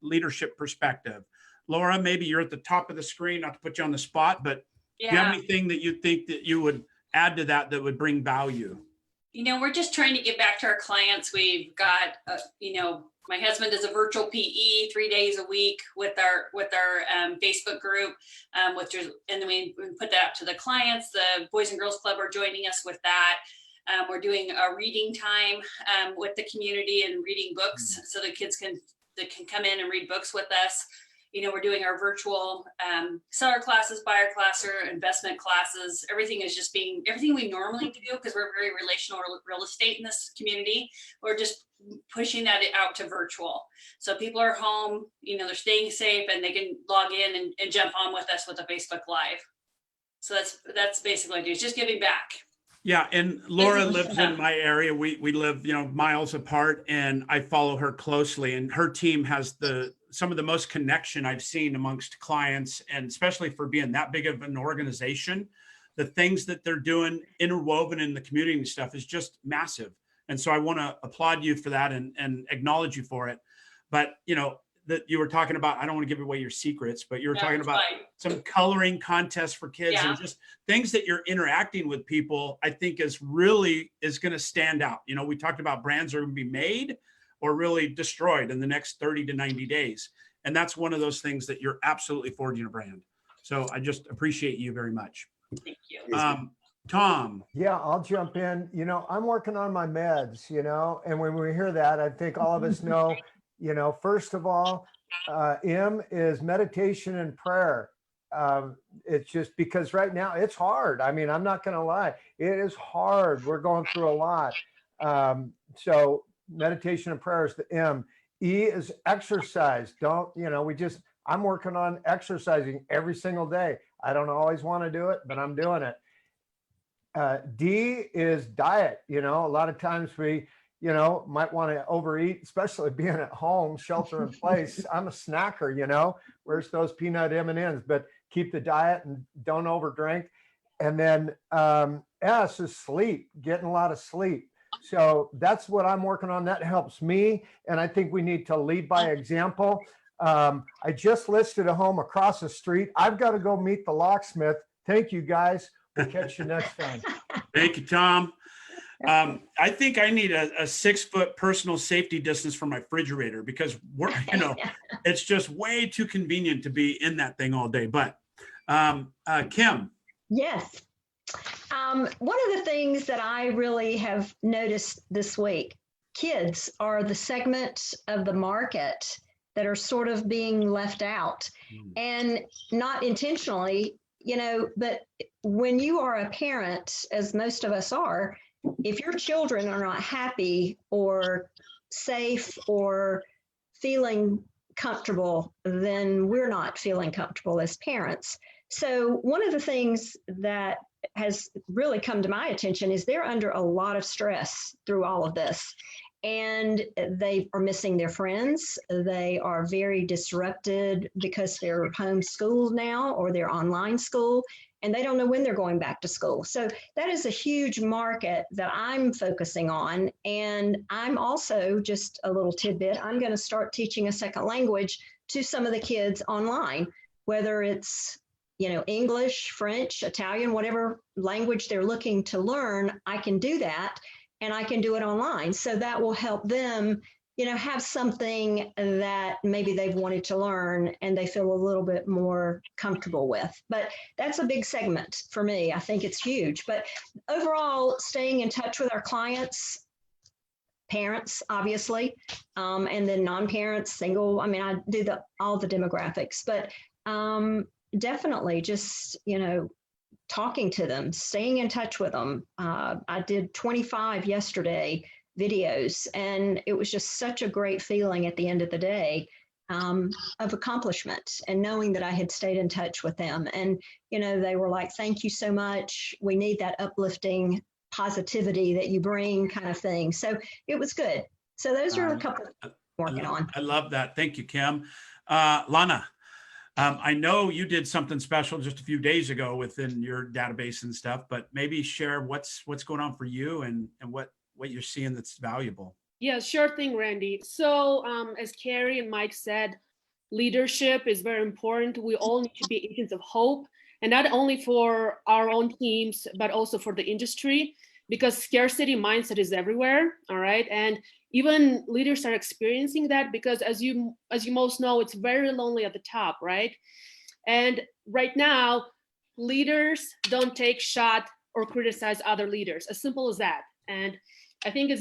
leadership perspective? Laura, maybe you're at the top of the screen, not to put you on the spot, but do you have anything that you think that you would add to that would bring value? You know, we're just trying to get back to our clients. We've got, you know, my husband is a virtual PE 3 days a week with our Facebook group, and then we put that up to the clients. The Boys and Girls Club are joining us with that. We're doing a reading time with the community and reading books, so the kids can come in and read books with us. You know, we're doing our virtual seller classes, buyer classes, investment classes. Everything is just everything we normally do, because we're very relational real estate in this community. We're just pushing that out to virtual. So people are home, you know, they're staying safe, and they can log in and jump on with us with a Facebook Live. So that's basically what I do. It's just giving back. Yeah, and Laura lives in my area. We live, you know, miles apart, and I follow her closely. And her team has some of the most connection I've seen amongst clients, and especially for being that big of an organization. The things that they're doing interwoven in the community and stuff is just massive. And so I want to applaud you for that and acknowledge you for it. But, you know, that you were talking about, I don't want to give away your secrets, but you were talking about some coloring contests for kids and just things that you're interacting with people, I think is going to stand out. You know, we talked about brands are going to be made or really destroyed in the next 30 to 90 days. And that's one of those things that you're absolutely forging a brand. So I just appreciate you very much. Thank you. Tom. Yeah, I'll jump in. You know, I'm working on my meds, you know, and when we hear that, I think all of us know, you know, first of all, M is meditation and prayer. It's just because right now it's hard. I mean, I'm not going to lie. It is hard. We're going through a lot. So meditation and prayer is the M. E is exercise. I'm working on exercising every single day. I don't always want to do it, but I'm doing it. D is diet. You know, a lot of times we, you know, might want to overeat, especially being at home, shelter in place. I'm a snacker, you know, where's those peanut M&Ms, but keep the diet and don't overdrink. And then S is sleep, getting a lot of sleep. So that's what I'm working on. That helps me. And I think we need to lead by example. I just listed a home across the street. I've got to go meet the locksmith. Thank you, guys. We'll catch you next time. Thank you, Tom. I think I need a 6-foot personal safety distance from my refrigerator because it's just way too convenient to be in that thing all day. But Kim. Yes. One of the things that I really have noticed this week, kids are the segment of the market that are sort of being left out, and not intentionally, but when you are a parent, as most of us are, if your children are not happy or safe or feeling comfortable, then we're not feeling comfortable as parents. So one of the things that has really come to my attention is they're under a lot of stress through all of this. And they are missing their friends. They are very disrupted because they're homeschooled now or they're online school, and they don't know when they're going back to school. So that is a huge market that I'm focusing on. And I'm also, just a little tidbit, I'm going to start teaching a second language to some of the kids online, whether it's English, French, Italian, whatever language they're looking to learn, I can do that. And I can do it online. So that will help them, have something that maybe they've wanted to learn and they feel a little bit more comfortable with. But that's a big segment for me. I think it's huge. But overall, staying in touch with our clients, parents, obviously, and then non-parents, single. I mean, I do all the demographics, but definitely just, talking to them, staying in touch with them. I did 25 yesterday videos, and it was just such a great feeling at the end of the day of accomplishment and knowing that I had stayed in touch with them. And, they were like, thank you so much. We need that uplifting positivity that you bring kind of thing. So it was good. So those are a couple working on. I love that. Thank you, Kim. Lana. I know you did something special just a few days ago within your database and stuff, but maybe share what's going on for you and what you're seeing that's valuable. Yeah, sure thing, Randy. So as Carrie and Mike said, leadership is very important. We all need to be agents of hope, and not only for our own teams, but also for the industry, because scarcity mindset is everywhere. All right. And even leaders are experiencing that because as you most know, it's very lonely at the top, right? And right now, leaders don't take shot or criticize other leaders, as simple as that. And I think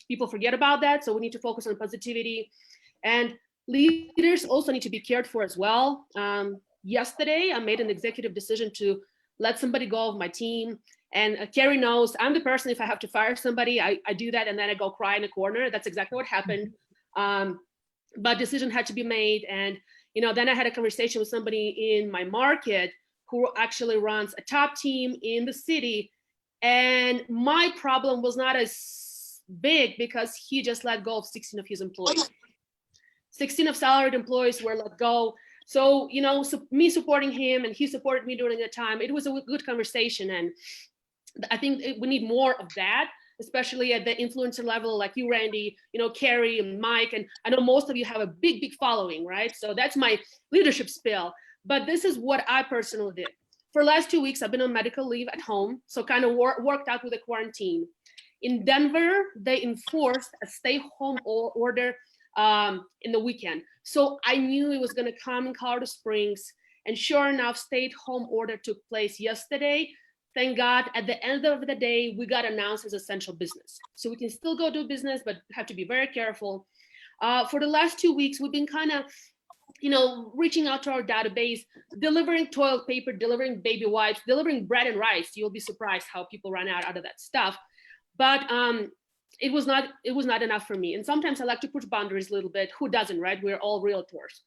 people forget about that. So we need to focus on positivity, and leaders also need to be cared for as well. Yesterday, I made an executive decision to let somebody go of my team. And Carrie knows I'm the person, if I have to fire somebody, I do that and then I go cry in a corner. That's exactly what happened. But decision had to be made. And, then I had a conversation with somebody in my market who actually runs a top team in the city. And my problem was not as big because he just let go of 16 of his employees. 16 of salaried employees were let go. So, me supporting him and he supported me during that time, it was a good conversation. And I think we need more of that, especially at the influencer level, like you, Randy, Carrie and Mike. And I know most of you have a big following, right? So that's my leadership spill. But this is what I personally did. For the last 2 weeks, I've been on medical leave at home. So kind of worked out with the quarantine. In Denver, they enforced a stay-home order in the weekend. So I knew it was going to come in Colorado Springs. And sure enough, stay-at-home order took place yesterday. Thank God, at the end of the day, we got announced as essential business. So we can still go do business, but have to be very careful. For the last 2 weeks, we've been kind of, reaching out to our database, delivering toilet paper, delivering baby wipes, delivering bread and rice. You'll be surprised how people run out of that stuff. But it was not enough for me. And sometimes I like to push boundaries a little bit. Who doesn't, right? We're all realtors.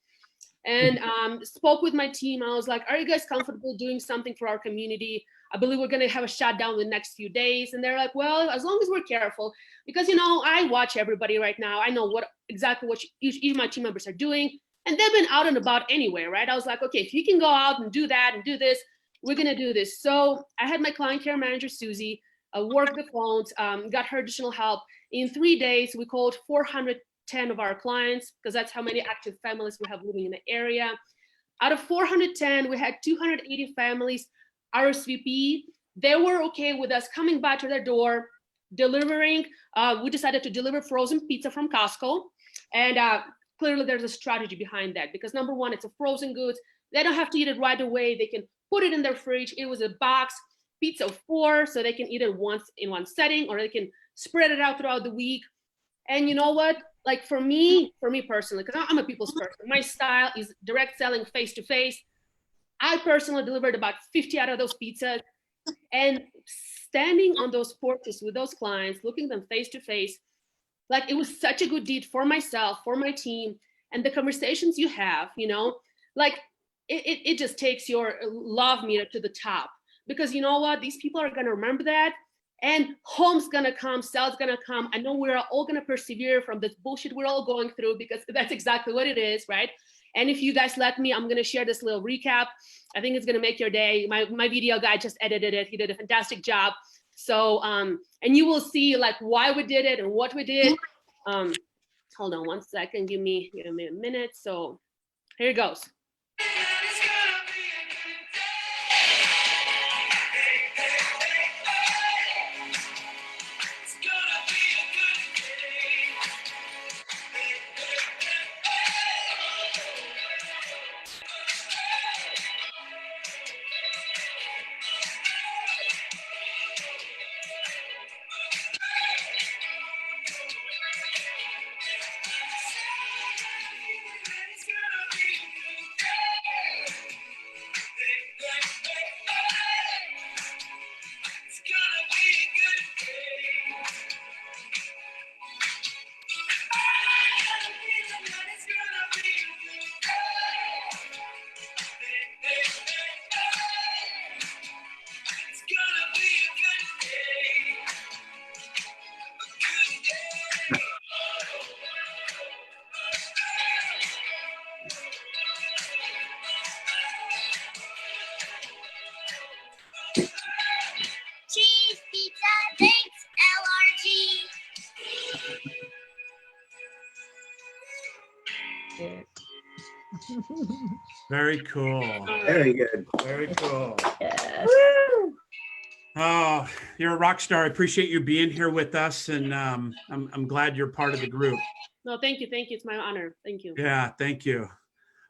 And spoke with my team. I was like, are you guys comfortable doing something for our community? I believe we're going to have a shutdown in the next few days. And they're like, well, as long as we're careful, because, I watch everybody right now. I know exactly what each of my team members are doing. And they've been out and about anyway, right? I was like, okay, if you can go out and do that and do this, we're going to do this. So I had my client care manager, Susie, worked the phones, got her additional help. In 3 days, we called 410 of our clients, because that's how many active families we have living in the area. Out of 410, we had 280 families RSVP. They were okay with us coming by to their door, delivering. We decided to deliver frozen pizza from Costco. And clearly there's a strategy behind that, because number one, it's a frozen goods. They don't have to eat it right away. They can put it in their fridge. It was a box pizza of 4, so they can eat it once in one setting, or they can spread it out throughout the week. And you know what? Like for me personally, because I'm a people's person, my style is direct selling, face to face. I personally delivered about 50 out of those pizzas, and standing on those porches with those clients, looking them face to face, like it was such a good deed for myself, for my team, and the conversations you have, you know, like it just takes your love meter to the top, because you know what? These people are going to remember that, and home's going to come, sales going to come. I know we're all going to persevere from this bullshit we're all going through, because that's exactly what it is, right? And if you guys let me, I'm going to share this little recap. I think it's going to make your day. My video guy just edited it. He did a fantastic job. So, and you will see like why we did it and what we did. Hold on one second. Give me a minute. So here it goes. Cheese pizza, thanks, LRG. Very cool. Very good. Very cool. Yes. Oh, you're a rock star. I appreciate you being here with us, and I'm glad you're part of the group. No, thank you. Thank you. It's my honor. Thank you. Yeah, thank you.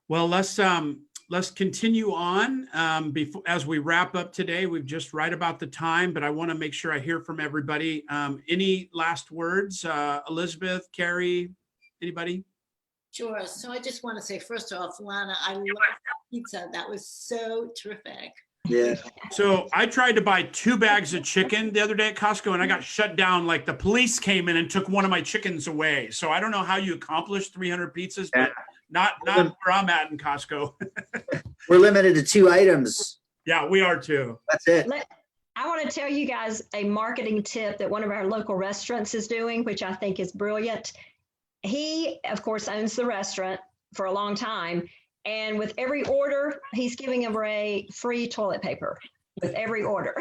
Well, let's continue on. Before, as we wrap up today, we've just right about the time, but I want to make sure I hear from everybody. Any last words? Elizabeth, Carrie, anybody? Sure. So I just want to say, first off, Lana, I love pizza. That was so terrific. Yeah. So I tried to buy 2 bags of chicken the other day at Costco, and I got shut down. Like the police came in and took one of my chickens away. So I don't know how you accomplish 300 pizzas, but not where I'm at in Costco. We're limited to 2 items. Yeah, we are too. That's it. I want to tell you guys a marketing tip that one of our local restaurants is doing, which I think is brilliant. He, of course, owns the restaurant for a long time. And with every order, he's giving away free toilet paper with every order.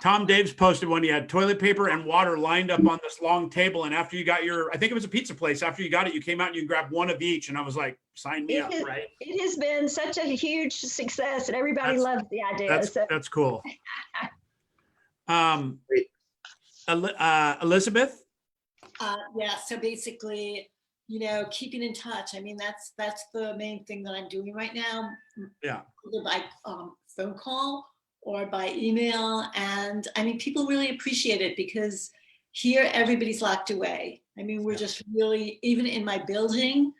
Tom Daves posted one. He had toilet paper and water lined up on this long table. And after you got your, I think it was a pizza place, after you got it, you came out and you grabbed one of each. And I was like, sign me up, right? It has been such a huge success, and everybody loves the idea. That's cool. Elizabeth? Yeah, so basically, you know, keeping in touch. I mean, that's the main thing that I'm doing right now. Yeah. Either by phone call or by email. And I mean, people really appreciate it, because here everybody's locked away. I mean, we're just really, even in my building,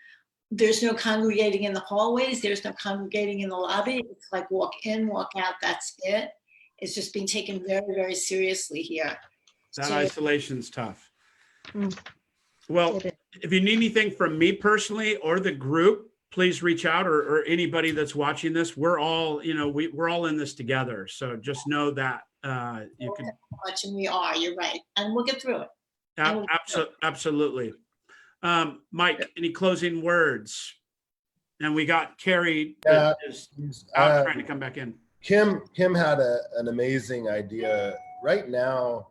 there's no congregating in the hallways. There's no congregating in the lobby. It's like walk in, walk out, that's it. It's just being taken very, very seriously here. That isolation's tough. Well, if you need anything from me personally or the group, please reach out, or anybody that's watching this. We're all, you know, we're all in this together. So just know that you can. And we are, you're right. And we'll get through it. Absolutely. Mike, any closing words? And we got Carrie is out trying to come back in. Kim had an amazing idea right now,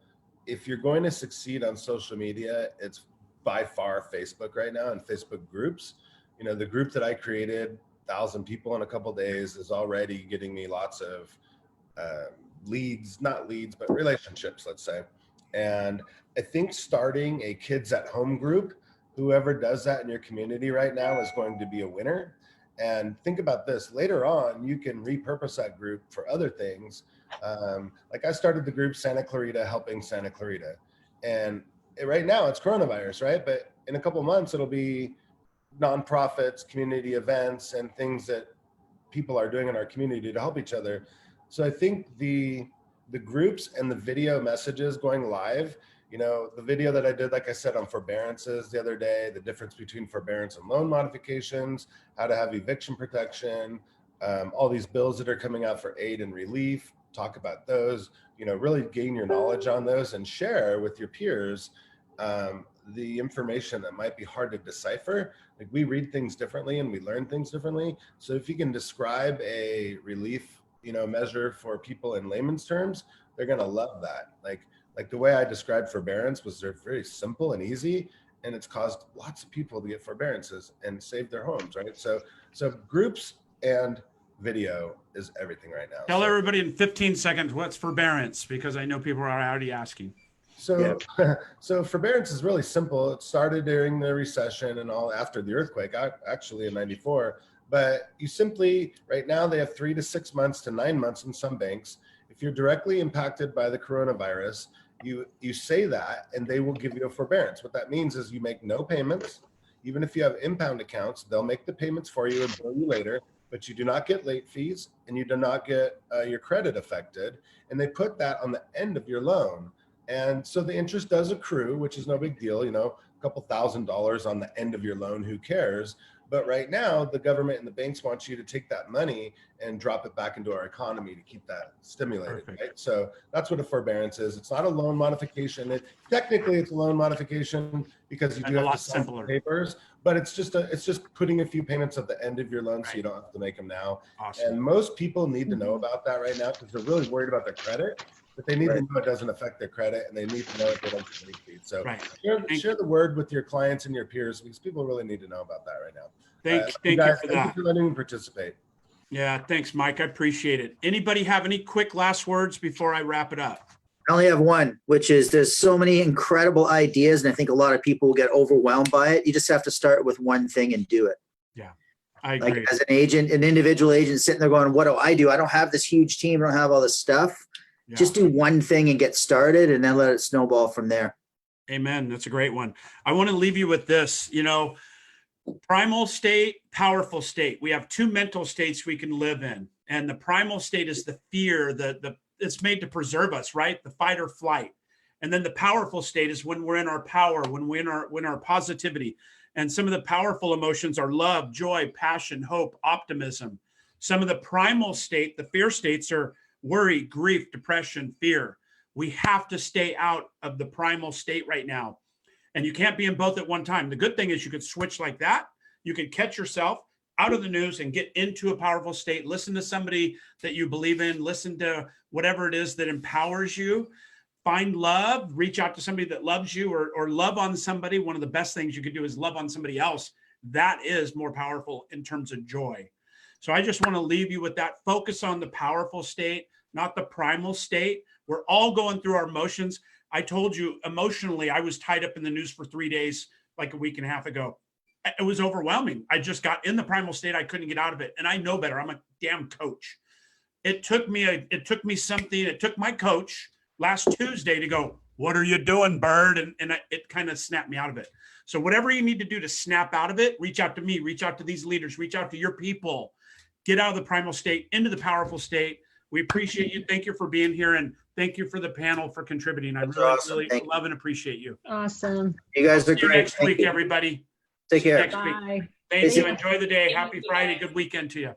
if you're going to succeed on social media, it's by far Facebook right now, and Facebook groups. You know, the group that I created, 1,000 people in a couple of days, is already getting me lots of leads, not leads, but relationships, let's say. And I think starting a kids at home group, whoever does that in your community right now is going to be a winner. And think about this, later on, you can repurpose that group for other things. Like I started the group Santa Clarita Helping Santa Clarita. And right now it's coronavirus, right? But in a couple of months, it'll be nonprofits, community events, and things that people are doing in our community to help each other. So I think the groups and the video messages going live, you know, the video that I did, like I said, on forbearances the other day, the difference between forbearance and loan modifications, how to have eviction protection, all these bills that are coming out for aid and relief, talk about those, you know, really gain your knowledge on those and share with your peers the information that might be hard to decipher. Like we read things differently and we learn things differently. So if you can describe a relief, you know, measure for people in layman's terms, they're going to love that. Like the way I described forbearance was they're very simple and easy, and it's caused lots of people to get forbearances and save their homes, right? So groups and video is everything right now. Tell everybody in 15 seconds what's forbearance, because I know people are already asking. So, so forbearance is really simple. It started during the recession and all after the earthquake, actually in '94. But you simply, right now they have 3 to 6 months to 9 months in some banks. If you're directly impacted by the coronavirus, you say that and they will give you a forbearance. What that means is you make no payments. Even if you have impound accounts, they'll make the payments for you and bill you later, but you do not get late fees and you do not get your credit affected. And they put that on the end of your loan. And so the interest does accrue, which is no big deal, you know, a couple $1,000s on the end of your loan, who cares? But right now, the government and the banks want you to take that money and drop it back into our economy to keep that stimulated, right? So that's what a forbearance is. It's not a loan modification. Technically, it's a loan modification because you do have to sign papers, but it's just putting a few payments at the end of your loan, so you don't have to make them now. Awesome. And most people need to know about that right now because they're really worried about their credit. But they need to know it doesn't affect their credit, and they need to know if they don't get late fees. So share the word with your clients and your peers, because people really need to know about that right now. Thank you for that. Thank you for letting me participate. Yeah, thanks, Mike. I appreciate it. Anybody have any quick last words before I wrap it up? I only have one, which is there's so many incredible ideas, and I think a lot of people will get overwhelmed by it. You just have to start with one thing and do it. Yeah, I agree. Like as an agent, an individual agent sitting there going, what do? I don't have this huge team. I don't have all this stuff. Yeah. Just do one thing and get started, and then let it snowball from there. Amen. That's a great one. I want to leave you with this, you know, primal state, powerful state. We have two mental states we can live in. And the primal state is the fear, it's made to preserve us, right? The fight or flight. And then the powerful state is when we're in our power, when we're in our positivity. And some of the powerful emotions are love, joy, passion, hope, optimism. Some of the primal state, the fear states, are worry, grief, depression, fear. We have to stay out of the primal state right now. And you can't be in both at one time. The good thing is you could switch like that. You can catch yourself out of the news and get into a powerful state. Listen to somebody that you believe in. Listen to whatever it is that empowers you. Find love. Reach out to somebody that loves you, or love on somebody. One of the best things you could do is love on somebody else. That is more powerful in terms of joy. So I just want to leave you with that. Focus on the powerful state, not the primal state. We're all going through our emotions. I told you emotionally, I was tied up in the news for 3 days, like a week and a half ago. It was overwhelming. I just got in the primal state. I couldn't get out of it. And I know better. I'm a damn coach. It took me my coach last Tuesday to go, what are you doing, Byrd? And it kind of snapped me out of it. So whatever you need to do to snap out of it, reach out to me, reach out to these leaders, reach out to your people, get out of the primal state into the powerful state. We appreciate you. Thank you for being here. And thank you for the panel for contributing. I really love and appreciate you. Awesome. You guys are great. Next week, everybody. Take care. Next week. Thank you. Enjoy the day. Happy Friday. Good weekend to you.